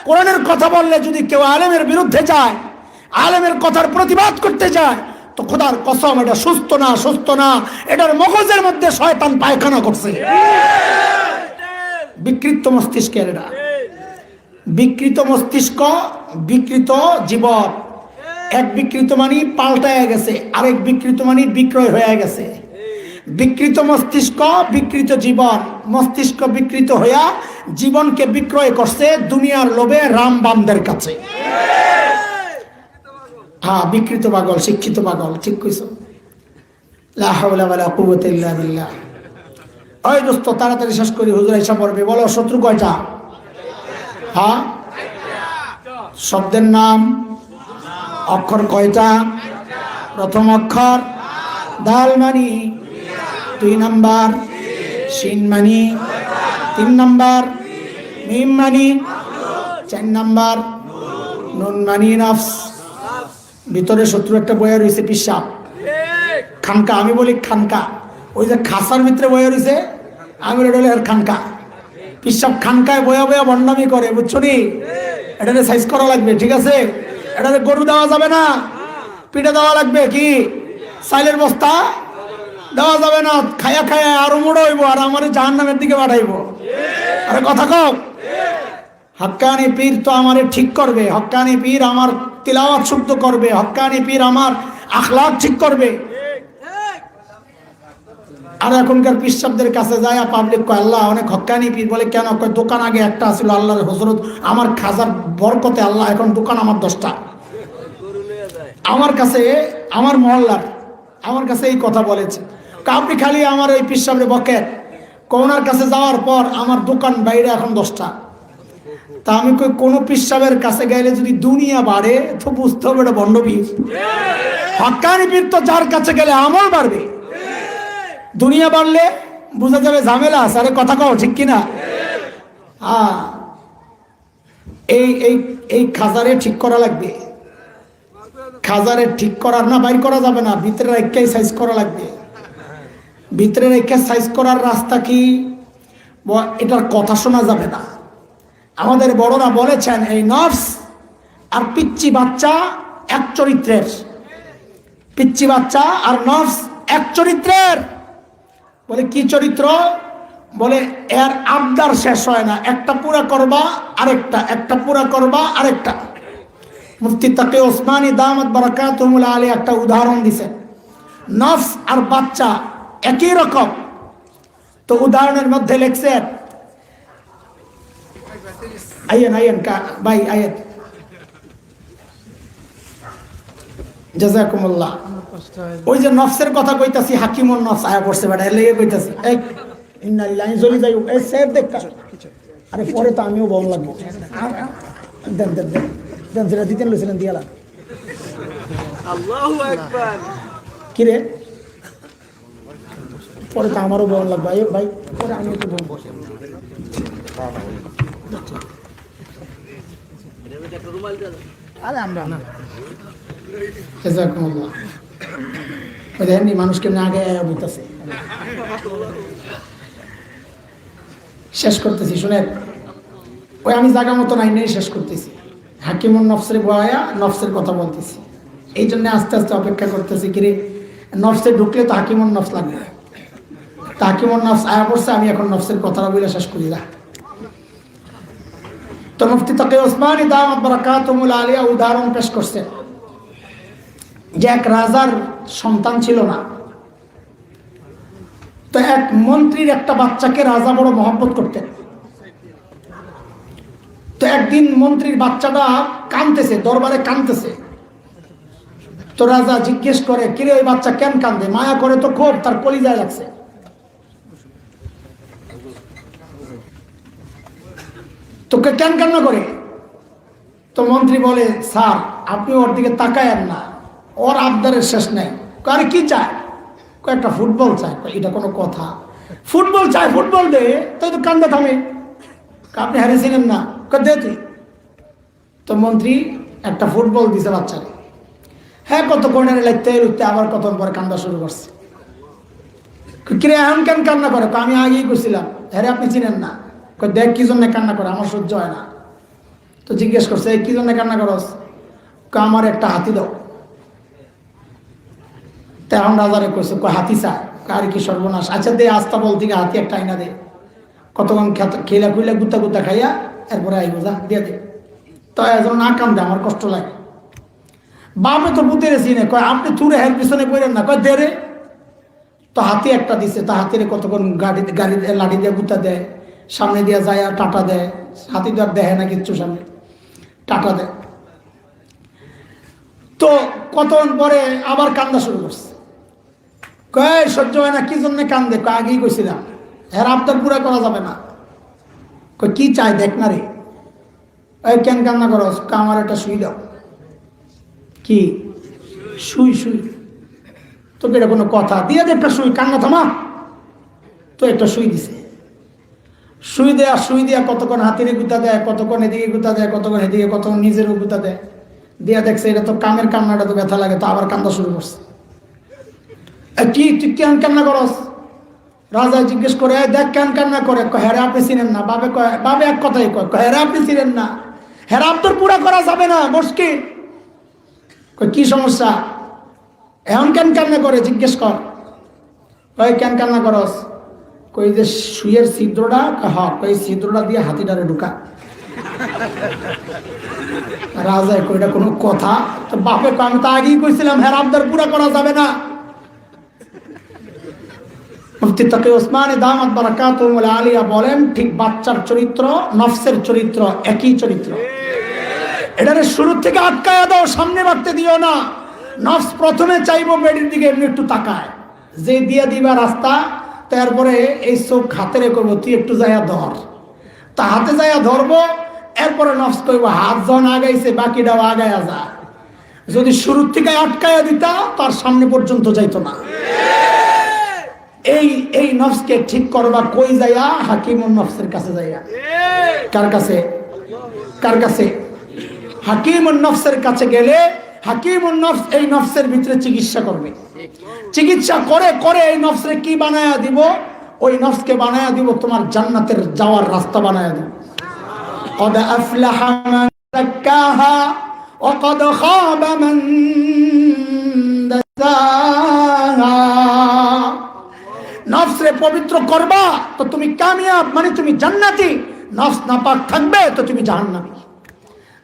কোরআনের কথা বললে যদি কেউ আলেমের বিরুদ্ধে যায়, আলেমের কথার প্রতিবাদ করতে যায়, তো খোদার কসম এটা সুস্থ না, সুস্থ না, এটার মগজের মধ্যে শয়তান পায়খানা করছে। বিকৃত মস্তিষ্কের এটা, বিকৃত মস্তিষ্ক, বিকৃত জীবন। এক বিকৃত মানি পাল্টায় গেছে, আরেক বিকৃত মানি বিক্রয় হয়ে গেছে। বিকৃত মস্তিষ্ক, বিকৃত জীবন। মস্তিষ্ক বিকৃত হইয়া জীবনকে বিক্রয় করছে দুনিয়ার লোভে রামবামদের কাছে। হ্যাঁ, বিকৃত পাগল, শিক্ষিত পাগল, ঠিক কইছো। লা হাওলা ওয়ালা কুওয়াতা ইল্লা বিল্লাহ। ওই দোস্ত তাড়াতাড়ি শেষ করি, হুজুর এসে পড়বে। বলো শত্রু কয়টা? হ্যাঁ, শব্দের নাম অক্ষর কয়টা? প্রথম অক্ষর দাল মানি, 2 নাম্বার শিন মানি, 3 নাম্বার মিম মানি, 4 নাম্বার নুন মানি নফস। ভিতরে শত্রু একটা বয়া রয়েছে, পিসাব খানকা। আমি বলি খানকা, ওই যে খাসার ভিতরে বয়া রয়েছে, আমি বলি আর খানকা। পিসাব খানকায় বয়া বয়া বন্ডামি করে, বুঝছো নি? এটাতে সাইজ করা লাগবে, ঠিক আছে? এটাতে গরু দেওয়া যাবে না, পিঠে দেওয়া লাগবে। কি সাইলের বস্তা দেওয়া যাবে না, খায়া খায়া আরো মোড়ো হইব, আর আমার জাহান্নামের দিকে পাঠাইব। আরে কথা কও। হক্কানি পীর তো আমারে ঠিক করবে, হক্কানি পীর আমার তিলাওয়াত শুদ্ধ করবে, হক্কানি পীর আমার আখলাক ঠিক করবে। আর এখনকার পিসাবদের কাছে যায় পাবলিক কয় আল্লাহ অনেক হক্কানি পীর। বলে কেন? কয় দোকান আগে একটা ছিল আল্লাহর হযরত, আমার খাজার বরকতে আল্লাহ এখন দোকান আমার 10টা। আমার কাছে, আমার মহল্লার আমার কাছে এই কথা বলেছে। আপনি খালি আমার ওই পিসাবরে বকেন, কোনার কাছে যাওয়ার পর আমার দোকান বাইরে এখন 10টা। তা আমি কই কোন পিসাবের কাছে গেলে যদি দুনিয়া বাড়ে তো বুঝতে হবে এটা ভণ্ড পীর। হক্কানি পীর তো যার কাছে গেলে আমল বাড়বে, দুনিয়া বাড়লে বোঝা যাবে ঝামেলা আছে। আরে কথা কও, ঠিক কিনা? হ্যাঁ, এই এই এই খাজারে ঠিক করা লাগবে। খাজারে ঠিক করার না, বাইর করা যাবে না, ভিতরে রেখে সাইজ করা লাগবে। ভিতরে রেখে সাইজ করার রাস্তা কি? এটার কথা শোনা যাবে না। আমাদের বড়রা বলেছেন এই নফস আর পিচ্চি বাচ্চা এক চরিত্রের। পিচ্চি বাচ্চা আর নফস এক চরিত্রের। বলে কি চরিত্র? বলে এর আবদার শেষ হয় না, একটা পুরা করবা আরেকটা, একটা পুরা করবা আরেকটা। মুফতি তাকি ওসমানী দামাত বারাকাতুহুল আলিয়া একটা উদাহরণ দিছে, নফস আর বাচ্চা একই রকম। তো উদাহরণের মধ্যে লিখছেন, আইয়েন আইয়েন ভাই আইয়েন, জাযাকুমুল্লাহ। ওই যে নফসের কথা কইতাছি, হাকিমুন নফস আয়া পড়ছে বেটা, এর লেগে কইতাছি এই ইন্নালিল্লাহি জলি যাই এই সেফ দেখতা। আরে পরে তো আমিও বল লাগবো। দেন দেন দেন দেন, যেটা দিতেন লইছিলেন দিয়ালা। আল্লাহু আকবার। কি রে, পরে তো আমারও বল লাগবে ভাই, ভাই পরে আমিও তো বলবো। আরে আমরা না জাযাকুমুল্লাহ। ওই দেখেন মানুষকে না আগে বলতেছে। শেষ করতেছি শুনেন, ওই আমি জায়গা মতো নাই নেই শেষ করতেছি। হাকিমুন নফসের বয়া নফসের কথা বলতেছি, এই জন্য আস্তে আস্তে অপেক্ষা করতেছি। কিরে নফসে ঢুকলে তো হাকিমুন নফস লাগবে, তা হাকিমুন নফস আয়া পড়ছে, আমি এখন নফসের কথাটা বলে শেষ করি না। তো মুফতি তাকি ওসমানী দামাত বারাকাতুহুল আলিয়া উদাহরণ পেশ করছেন যে এক রাজার সন্তান ছিল না, তো এক মন্ত্রীর একটা বাচ্চাকে রাজা বড় মহব্বত করতেন। তো একদিন মন্ত্রীর বাচ্চাটা কাঁদতেছে, দরবারে কাঁদতেছে। তো রাজা জিজ্ঞেস করে, কিরে ওই বাচ্চা কেন কান্দে? মায়া করে তো খুব, তার কলিজায় লাগছে। তোকে কেন কান্না করে? তো মন্ত্রী বলে, স্যার আপনি ওর দিকে তাকায়েন না, ওর আবদারের শেষ নেই। আরে কি চায়? একটা ফুটবল চায়। এটা কোনো কথা? ফুটবল চায়, ফুটবল দে। তাই তো কান্দা থামে। আপনি হারিয়েছিলেন না, দে তুই। তো মন্ত্রী একটা ফুটবল দিছে বাচ্চাকে। হ্যাঁ কত কোণের লাগতে উঠতে আবার কত পরে কান্দা শুরু করছে। কিরে এখন কেন কান্না করে? আমি আগেই করছিলাম। হ্যাঁ আপনি চিনেন না? দেখ কি জন্য কান্না করে, আমার সহ্য হয় না। তো জিজ্ঞেস করছে, এই কি জন্য কান্না করস? আমার একটা হাতি দাও। তেমন রাজারে কইছে, হাতি চায়। কার কি সর্বনাশ, আচ্ছা দে আস্তা বল থেকে হাতি একটা আইনা দে। কতক্ষণ খেলা খুইলা গুতা গুতা খাইয়া এরপরে আইব, যা দিয়ে দে। তো একজন না কান্দে, আমার কষ্ট লাগে। বাপে তো পুঁতে রেছি না, কয় আপনি তুরে হের পিছনে পড়েন না, কয় দে রে। তো হাতি একটা দিছে, তা হাতিরে কতক্ষণ গাড়ি লাঠি দিয়ে গুতা দেয়, সামনে দিয়ে যায় আর টাটা দেয়। হাতি তো আর দেখে না কিচ্ছু, সামনে টাটা দেয়। তো কতক্ষণ পরে আবার কান্দা শুরু করছে। কয় সহ্য হয় না, কি জন্য কান্দে? আগেই কইছিলাম এর আবদার পুরা করা যাবে না। কয় কি চাই দেখ না রে। ওই কেন কান্না করস? আমার একটা শুই দাও। কি শুই? শুই তোকে এটা কোনো কথা? দিয়ে দে একটা শুই, কান্না থামা। তো একটা শুই দিছে। শুই দেয়া কতক্ষণ হাতিরে গুতা দেয়, কতক্ষণ এদিকে গুতা দেয়, কতক্ষণ এদিকে, কতক্ষণ নিজেরও গুতা দেয়। দিয়া দেখছে এটা তো কামের কান্নাটা তো ব্যথা লাগে, তো আবার কান্দা শুরু করছে। কি তুই কেন কান্না করস? রাজা জিজ্ঞেস করে, দেখ কেন কান্না করে? হেরা আপনি চিনেন না? বাবে এক কথাই কয়, হেরা আপনি চিনেন না? হেরা আবদার পুরা করা যাবে না, মুশকিল। কি সমস্যা? এখন কেন কান্না করে জিজ্ঞেস কর। কয় কেন কান্না করস? কই যে শুয়ের ছিদ্রটা, হ্যাঁ কই ছিদ্রটা দিয়ে হাতিটারে ঢুকা। রাজা কইটা কোনো কথা? তো বাপে আমি তো আগেই কইছিলাম হের আবদার পুরা করা যাবে না। মুফতি তাকি ওসমানী দামাত বারাকাতুহুল আলিয়া বলেন, ঠিক বাচ্চার চরিত্র নফসের চরিত্র একই চরিত্র। এটারে শুরু থেকে আটকায়া দাও, সামনে বাড়তে দিও না। নফস প্রথমে চাইবো বেডির দিকে, এমনি একটু তাকায়, যে দিয়ে দিবা রাস্তা, তারপরে এই চোখ হাতে করবো, তুই একটু যাইয়া ধর। তা হাতে যাইয়া ধরবো, এরপরে নফস কইব হাত যখন আগাইছে বাকিটাও আগায়া যা। যদি শুরুর থেকে আটকায়া দিতা, তার সামনে পর্যন্ত যাইতো না। এই নফসকে ঠিক করবা কই যাইয়া? হাকিমুন নফসের কাছে যাইয়া। কার কাছে? কার কাছে? হাকিমুন নফসের কাছে গেলে হাকিমুন নফস এই নফসের ভিতরে চিকিৎসা করবে। চিকিৎসা করে করে এই নফসে কি বানায়া দিব? ওই নফসকে বানায়া দিব তোমার জান্নাতের যাওয়ার রাস্তা বানায়া দিব। قد أفلح من زكاها وقد خاب من دساها। নফসরে পবিত্র করবা তো তুমি কামিয়াব, মানে তুমি জান্নাতি। নফস নাপাক থাকবে তো তুমি জাহান্নামী।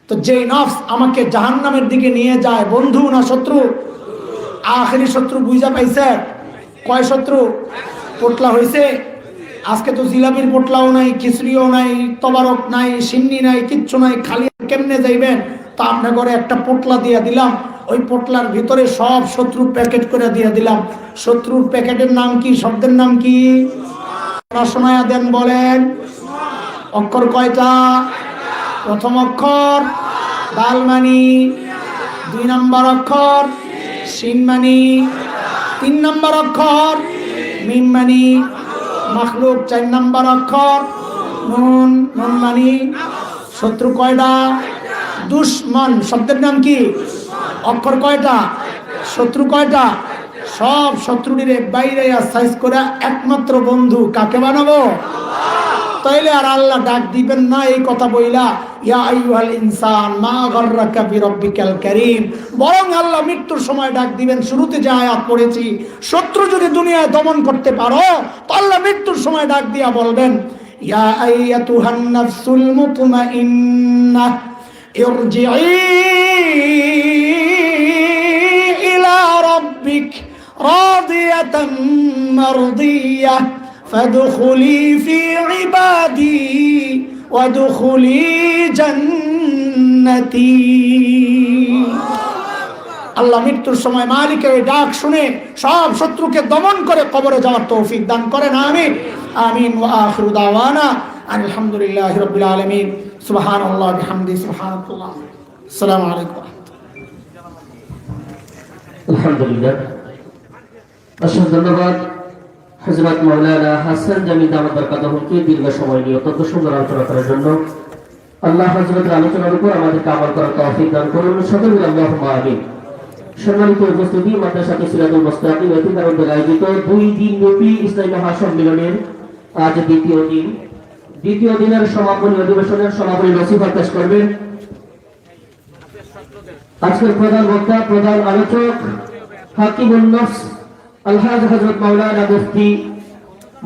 তো যে নফস আমাকে জাহান্নামের দিকে নিয়ে যায়, বন্ধু না শত্রু? আখেরি শত্রু বুঝা পাইছে? কয় শত্রু? পোটলা হয়েছে। আজকে তো জিলাপির পোটলাও নাই, খিচুড়িও নাই, তবারক নাই, সিন্নি নাই, কিচ্ছু নাই। খালি কেমনে যাইবেন? তা আপনার ঘরে একটা পোটলা দিয়ে দিলাম, ওই পোটলার ভিতরে সব শত্রুর প্যাকেট করে দিয়ে দিলাম। শত্রুর প্যাকেটের নাম কি, শব্দের নাম কি? শোনায়া দেন, বলেন। অক্ষর কয়টা? প্রথম অক্ষর দাল মানি, 2 নম্বর অক্ষর শিন মানি, 3 নম্বর অক্ষর মিম মানি মাখলুক, 4 নম্বর অক্ষর নুন, নুন মানি। শত্রু কয়টা? দুশ্মন। শব্দের নাম কি? অক্ষর কয়টা? শত্রু কয়টা? সব শত্রুটিরে বাইরে সাইজ করে একমাত্র বন্ধু কাকে বানাবো? তাইলে আর আল্লাহ ডাক দিবেন না এই কথা বইলা ইয়া আইয়ুহাল ইনসান মা গাররাকা বিরাব্বিকাল কারীম, বরং আল্লাহ মৃত্যুর সময় ডাক দিবেন। শুরুতে যে আয়াত পড়েছি, শত্রু যদি দুনিয়ায় দমন করতে পারো তো আল্লাহ মৃত্যুর সময় ডাক দিয়া বলবেন ইয়া আইয়াতুহান নাফসুল মুতমাইন্নাহ ইরজিই ইলা রাব্বিক রাদিয়াতাম মারদিয়াহ فادخلي في عبادي وادخلي جنتي। আল্লাহ মৃত্যুর সময় মালিকের এই ডাক শুনে সব শত্রুকে দমন করে কবরে যাওয়ার তৌফিক দান করেন, আমিন আমিন। ওয়া আখিরু দাওয়ানা আলহামদুলিল্লাহি রাব্বিল আলামিন। সুবহানাল্লাহি ওয়া বিহামদিহি সুবহানাল্লাহ। আসসালামু আলাইকুম। আলহামদুলিল্লাহ, অসংখ্য ধন্যবাদ হযরত মাওলানা হাসান জামি দামাত বরকাতুহুকে দীর্ঘ সময় নিয়ে অত্যন্ত সুন্দর আলোচনা করার জন্য। আল্লাহ হযরতের আলোচনার উপর আমাদেরকে আমল করার তৌফিক দান করুন, সকলে বলি আল্লাহুম্মা আমিন। সম্মানিত উপস্থিতি, মাদ্রাসা সিরাজুল মুস্তাকিম এতিকারুদ্দিন আয়োজিত 2 দিন ব্যাপী ইসলামী মহাসম্মেলনের আজ দ্বিতীয় দিনের সমাপনী অধিবেশনের সমাপনী নসিহত পেশ করবেন আজকের প্রধান বক্তা, প্রধান আলোচক হাকিমুন নফস আলহাজ হযরত মাওলানা মুফতি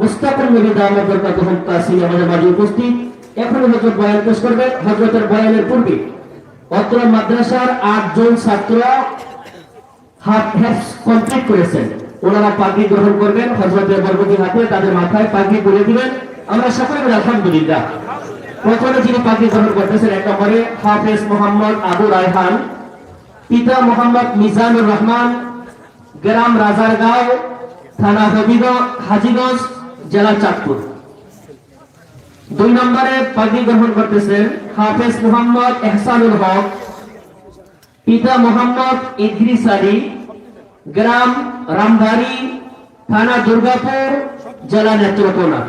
মুস্তাকুর নবী দামাত বরকাতুহুম কাসিম আমাদের মাঝে উপস্থিত। এখন হযরত বয়ান পেশ করবেন। হযরতের বয়ানের পূর্বে অত্র মাদ্রাসার 8 জন ছাত্র হাফ কমপ্লিট করেছেন, ওনারা পাগড়ি গ্রহণ করবেন। হযরতের বরকতি হাতে তাদের মাথায় পাগড়ি পরিয়ে দিবেন। আমরা সকলে বলি আলহামদুলিল্লাহ। প্রথমে যিনি পাগড়ি গ্রহণ করতেছেন, 1 নম্বরে হাফেজ মোহাম্মদ আবু রায়হান, পিতা মোহাম্মদ মিজানুর রহমান, গ্রাম রাজারগাঁও, থানা হাজীগঞ্জ, জেলা চাঁদপুর। 2 নম্বরে পাগড়ি গ্রহণ করতেছেন হাফেজ মোহাম্মদ এহসানুল হক, পিতা মোহাম্মদ ইদ্রিস আলী, গ্রাম রামবাড়ি, থানা দুর্গাপুর, জেলা নেত্রকোনা।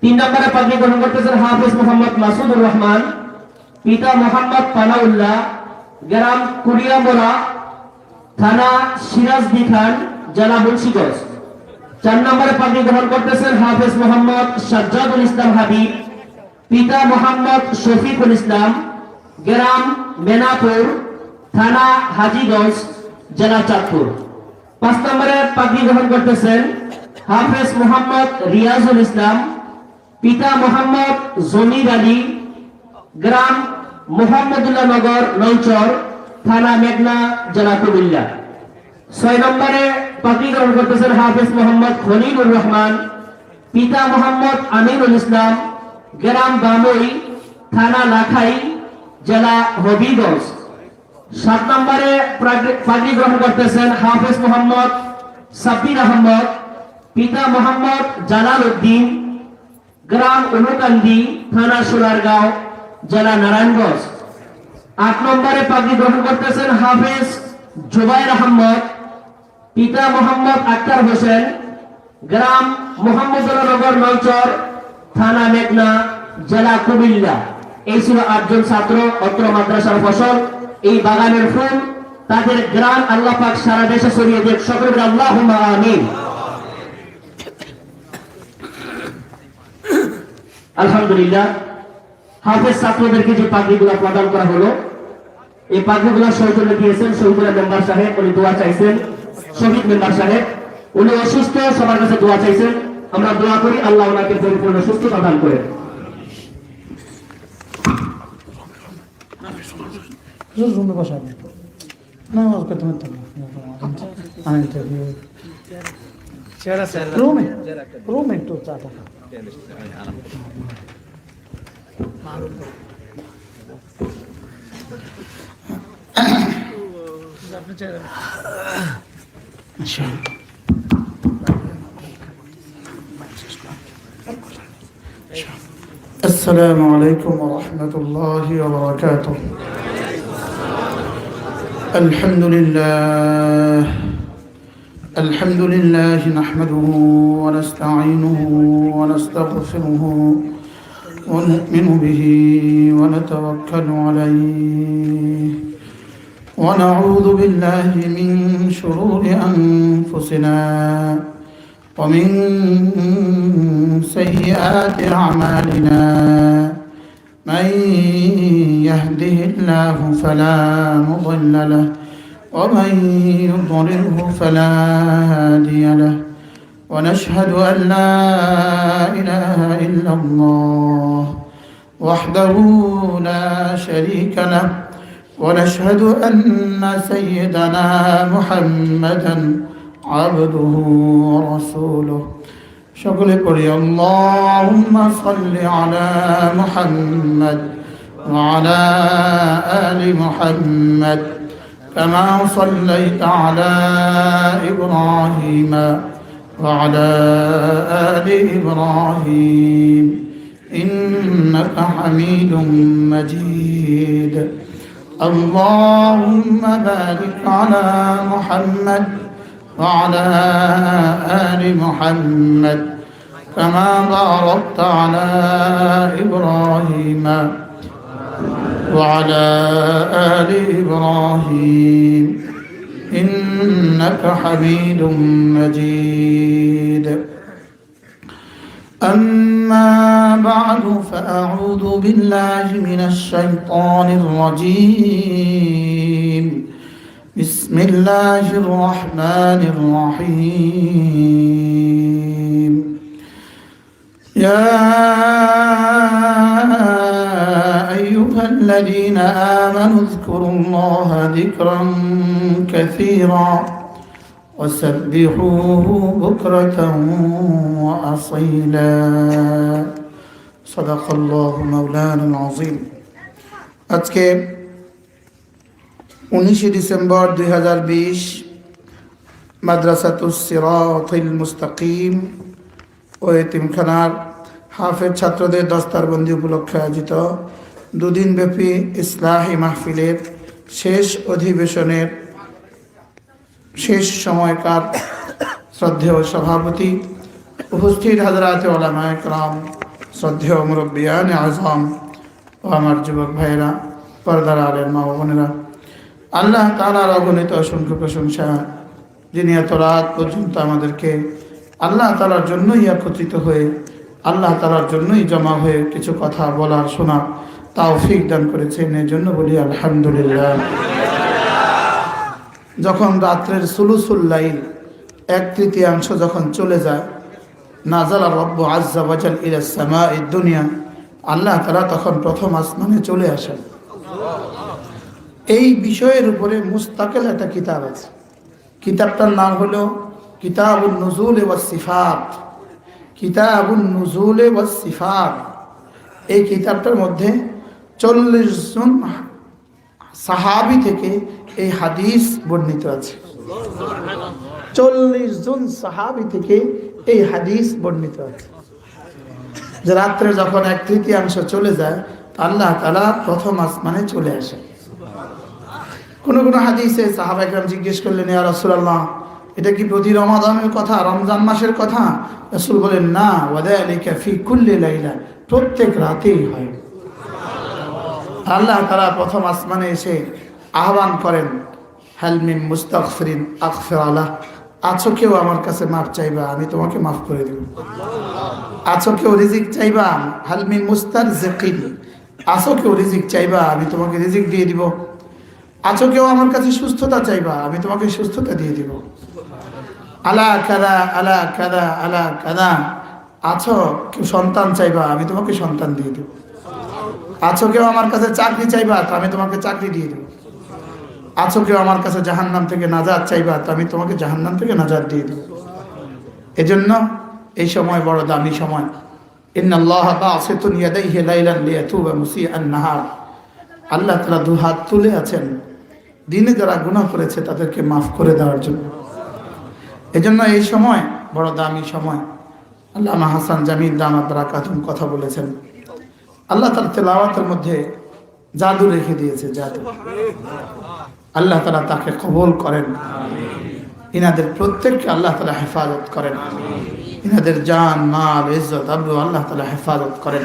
3 নম্বরে পাগড়ি গ্রহণ করতেছেন হাফেজ মোহাম্মদ মাসুদুর রহমান, পিতা মোহাম্মদ পানাউল্লাহ, গ্রাম কুড়িয়ামোড়া, থানা সিরাজদি খান, জেলা মুন্সিগঞ্জ। 4 নম্বরে পাগড়ি গ্রহণ করতেছেন হাফেজ মোহাম্মদ সাজ্জাদুল ইসলাম হাবিব, পিতা মোহাম্মদ শফিকুল ইসলাম, গ্রাম মেনাপুর, থানা হাজীগঞ্জ, জেলা চাঁদপুর। 5 নম্বরে পাগড়ি গ্রহণ করতেছেন হাফেজ মোহাম্মদ রিয়াজুল ইসলাম, পিতা মোহাম্মদ জমির আলী, গ্রাম মোহাম্মদুল্লাহ নগর, নৌচর, থানা মেঘনা, জেলা কুমিল্লা। 6 নম্বরে পাগড়ি গ্রহণ করতেছেন হাফেজ মোহাম্মদ খলিলুর রহমান, পিতা মোহাম্মদ আমিনুল ইসলাম, গ্রাম বামই, থানা লাখাই, জেলা হবিগঞ্জ। 7 নম্বরে পাগড়ি গ্রহণ করতেছেন হাফেজ মোহাম্মদ সাব্বির আহমদ, পিতা মোহাম্মদ জালাল উদ্দিন, গ্রাম উনুকান্দি, থানা সোনারগাঁও, জেলা নারায়ণগঞ্জ। 8 নম্বরে পাগড়ি গ্রহণ করতেছেন হাফেজ জুবাইর আহমদ, পিতা মোহাম্মদ আক্তার হোসেন, গ্রাম মোহাম্মদনগর, নৌচর, থানা মেঘনা, জেলা কুমিল্লা। এই ছিল 8 জন ছাত্র, অত্র মাদ্রাসার ফসল, এই বাগানের ফুল। তাদের গ্রাম আল্লাহ পাক সারা দেশে ছড়িয়ে দেন, সকলে বলি আল্লাহুম্মা আমিন। আলহামদুলিল্লাহ, হাফেজ ছাত্রদেরকে যে পাগড়িগুলো প্রদান করা হলো, এই পাগড়িগুলো সৌজন্য দিয়েছেন শহীদুল্লাহ মেম্বার সাহেব। উনি দোয়া চাইছেন, শহীদ মেম্বার সাহেব, উনি অসুস্থ, সবার কাছে দোয়া চাইছেন। আমরা দোয়া করি আল্লাহ ওনাকে পরিপূর্ণ সুস্থতা দান করেন। রুমে বসাবেন না, করতে পারতাম রুমে রুমে একটু চাটা السلام عليكم ورحمة الله وبركاته. الحمد لله نحمده ونستعينه ونستغفره ونؤمن به ونتوكل عليه ونعوذ بالله من شرور أنفسنا ومن سيئات أعمالنا. من يهده الله فلا مضل له ومن يضلله فلا هادي له. ونشهد أن لا إله إلا الله وحده لا شريك له. ونشهد أن سيدنا محمدا عبده ورسوله. সকলে পড়ি اللهم صل على محمد وعلى آل محمد كما صليت على إبراهيم وعلى آل إبراهيم إنك حميد مجيد. اللهم بارك على محمد وعلى آل محمد كما باركت على إبراهيم وعلى آل إبراهيم إنك حميد مجيد. أما بعد فأعوذ بالله من الشيطان الرجيم. بسم الله الرحمن الرحيم. يا أيها الذين آمنوا اذكروا الله ذكرا كثيرا وسبحوه بكرة وأصيلا. صدق الله مولانا العظيم. আজকে 19 ডিসেম্বর 2020 মাদ্রাসাতুস সিরাতুল মুস্তাকিম ও এতিমখানার হাফেজ ছাত্রদের দস্তারবন্দি উপলক্ষে আয়োজিত দুদিন ব্যাপী ইসলাহি মাহফিলের শেষ অধিবেশনের শেষ সময়কার শ্রদ্ধেয় সভাপতি, উপস্থিত হযরত উলামায়ে কেরাম, শ্রদ্ধেয় মুরব্বিয়ানে আযম ও আমার যুবক ভাইয়েরা, পর্দার আলের মা ও বোনেরা, আল্লাহ তাআলার অগণিত অসংখ্য প্রশংসা, যিনি এত রাত পর্যন্ত আমাদেরকে আল্লাহ তাআলার জন্যই একত্রিত হয়ে আল্লাহ তাআলার জন্যই জমা হয়ে কিছু কথা বলার শোনার তৌফিক দান করেছেন। এই জন্য বলি আলহামদুলিল্লাহ। যখন রাত্রের সুলুসুল লাইল 1/3 যখন চলে যায়, নাজালা রব্বু আজ্জা ওয়াজাল ইলা সামাঈদ দুনিয়া, আল্লাহ তাআলা তখন প্রথম আসমানে চলে আসেন। এই বিষয়ের উপরে মুস্তাকিল একটা কিতাব আছে। কিতাবটার নাম হলো কিতাবুন নুজুল ওয়াস সিফাত। কিতাবুন নুজুল ওয়াস সিফাত। এই কিতাবটার মধ্যে 40 জন সাহাবী থেকে এই হাদিস বর্ণিত আছে। 40 জন সাহাবী থেকে এই হাদিস বর্ণিত আছে যে রাত্রে যখন 1/3 চলে যায়, আল্লাহ তাআলা প্রথম আসমানে চলে আসে। কোন কোন হাদিসে সাহাবায়ে কেরাম জিজ্ঞেস করলেন, ইয়া রাসূলুল্লাহ, এটা কি প্রতি রমাদানের কথা, রমজান মাসের কথা? রাসূল বলেন, না, ওয়াদালিকা ফি কুল্লি লাইলা, প্রত্যেক রাতেই হয়। আল্লাহ তাআলা প্রথম আসমানে এসে আহ্বান করেন, হাল মিন মুস্তাগফিরিন আগফির আলাহ, আছো কেউ আমার কাছে মাফ চাইবা, আমি তোমাকে মাফ করে দেব। আছো কেউ রিজিক চাইবা, হাল মিন মুস্তারজিকিন, আছো কেউ রিজিক চাইবা, আমি তোমাকে রিজিক দিয়ে দিব। আছো কেউ আমার কাছে সুস্থতা চাইবা, আমি তোমাকে সুস্থতা দিয়ে দিব। আলা কাদা আলা কাদা আলা কাদা, আছো কেউ সন্তান চাইবা, আমি তোমাকে সন্তান দিয়ে দেব। আছো কেউ আমার কাছে চাকরি চাইবা, তো আমি তোমাকে চাকরি দিয়ে দেব। আছো কেউ আমার কাছে জাহান্নাম থেকে নাজাত চাইবা, তো আমি তোমাকে জাহান্নাম থেকে নাজাত দিয়ে দেব। এজন্য এই সময় বড় দামি সময়। ইন্নাল্লাহা বাসিতুন ইয়াদাইহি লাইলান লিয়াতুবা মুসিআন নাহার। আল্লাহ তাআলা 2 হাত তুলে আছেন দিনে যারা গুনাহ করেছে তাদেরকে মাফ করে দেওয়ার জন্য। এজন্য এই সময় বড় দামি সময়। আল্লামা হাসান জামিল দামাত বারাকাতুহুম কথা বলেছেন, আল্লাহ তাআলা তেলাওয়াতের মধ্যে জাদু রেখে দিয়েছে, জাদু। আল্লাহ তাআলা তাকে কবুল করেন, ইনাদের প্রত্যেককে আল্লাহ তাআলা হেফাজত করেন, ইনাদের জান মাল ইজ্জত আবরু আল্লাহ তাআলা হেফাজত করেন।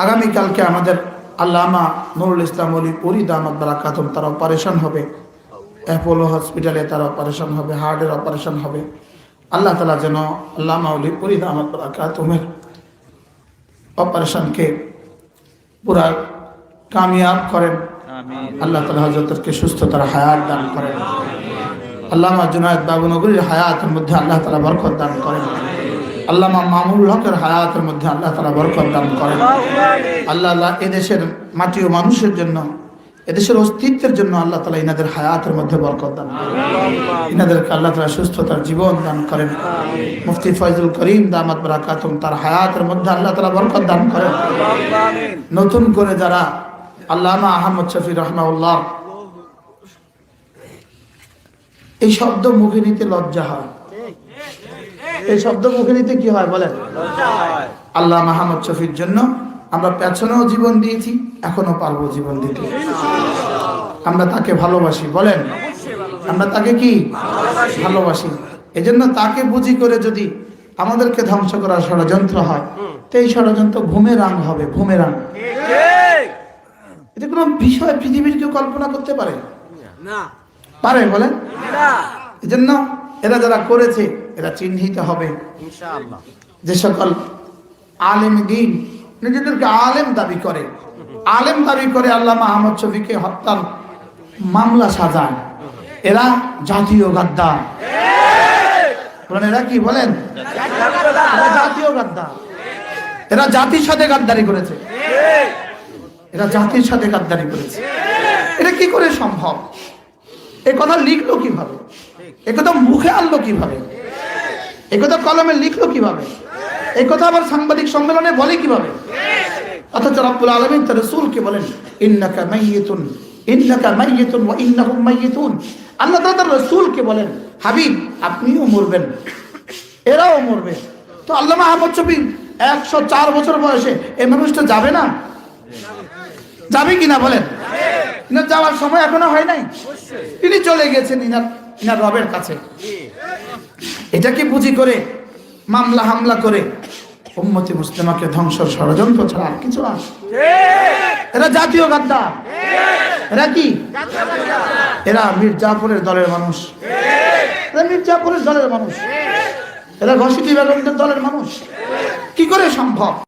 আগামীকালকে আমাদের আল্লামা নুরুল ইসলাম ওলি পুরি দামাত বারাকাতুহুম তার অপারেশন হবে, অ্যাপোলো হসপিটালে তার অপারেশন হবে, হার্টের অপারেশন হবে। আল্লাহ তাআলা যেন আল্লামা ওলি পুরি দামাত বারাকাতুহুমের অপারেশনকে পুরা কামিয়াব করেন। আল্লাহ তাআলা হযরতকে সুস্থতার হায়াত দান করেন। আল্লামা জুনায়েদ বাবুনগরীর হায়াতের মধ্যে আল্লাহ তাআলা বরকত দান করেন। আল্লামা মামুনুল হকের হায়াতের মধ্যে আল্লাহ তাআলা বরকত দান করেন। আল্লাহ এদেশের মাটি ও মানুষের জন্য, এদেশের অস্তিত্বের জন্য আল্লাহ তাআলা ইনাদের হায়াতের মধ্যে বরকত দান করেন। ইনাদেরকে আল্লাহ তাআলা সুস্থতার জীবন দান করেন। মুফতি ফয়জুল করিম দামাত বারাকাতুহুম তার হায়াতের মধ্যে আল্লাহ তাআলা বরকত দান করেন। নতুন করে যারা আল্লামা আহমদ শফি রাহমাহুল্লাহ, এই শব্দ মুখে নিতে লজ্জা হয়, এই শব্দ মুখে নিতে কি হয় বলেন? আল্লামা আহমদ শফির জন্য আমরা পেছনেও জীবন দিয়েছি, এখনো পারবো জীবন দিতে। আমরা তাকে ভালোবাসি, বলেন আমরা তাকে কি ভালোবাসি। এজন্য তাকে বুঝি করে যদি আমাদেরকে ধ্বংস করার ষড়যন্ত্র হয়, তো এই ষড়যন্ত্র বুমেরাং হবে, বুমেরাং। এটা কোনো বিষয় পৃথিবীর কেউ কল্পনা করতে পারে? পারে বলেন? এজন্য এরা যারা করেছে এরা চিহ্নিত হবে। যে সকল আলেম দ্বীন নিজেদেরকে আলেম দাবি করে, আলেম দাবি করে আল্লামা আহমদ শফিকে হত্যার মামলা সাজায়, এরা জাতীয় গাদ্দার। বলেন এরা কি? বলেন এরা জাতীয় গাদ্দার। এরা জাতির সাথে গাদ্দারি করেছে, এরা জাতির সাথে গাদ্দারি করেছে। এটা কি করে সম্ভব? এ কথা লিখলো কিভাবে? এ কথা মুখে আনলো কিভাবে? এ কথা কলমে লিখলো কিভাবে? এই কথা আবার সাংবাদিক সম্মেলনে বলে কিভাবে? অথচ রব্বুল আলামিন তার রাসূলকে বলেন ইন্নাকা মাইয়িতুন, ইন্নাকা মাইয়িতুন ওয়া ইন্নাহুম মাইয়িতুন। আল্লাহ তাআলা তার রাসূলকে বলেন হাবিব আপনিও মরবেন, এরাও মরবে। তো আল্লামা আহমদ শফি 104 বছর বয়সে এই মানুষটা যাবে না? যাবে কিনা বলেন? ইনার যাওয়ার সময় এখনো হয় নাই, তিনি চলে গেছেন ইনার রবের কাছে। এটাকে বুঝি করে মামলা হামলা করে উম্মতি মুসলিমাকে ধ্বংসের ষড়যন্ত্র ছাড়া আর কিছু না। এরা জাতীয় গাদ্দার। এরা কি? এরা মির্জাপুরের দলের মানুষ, এরা মির্জাপুরের দলের মানুষ, এরা ঘসিটি বেগমদের দলের মানুষ। কি করে সম্ভব?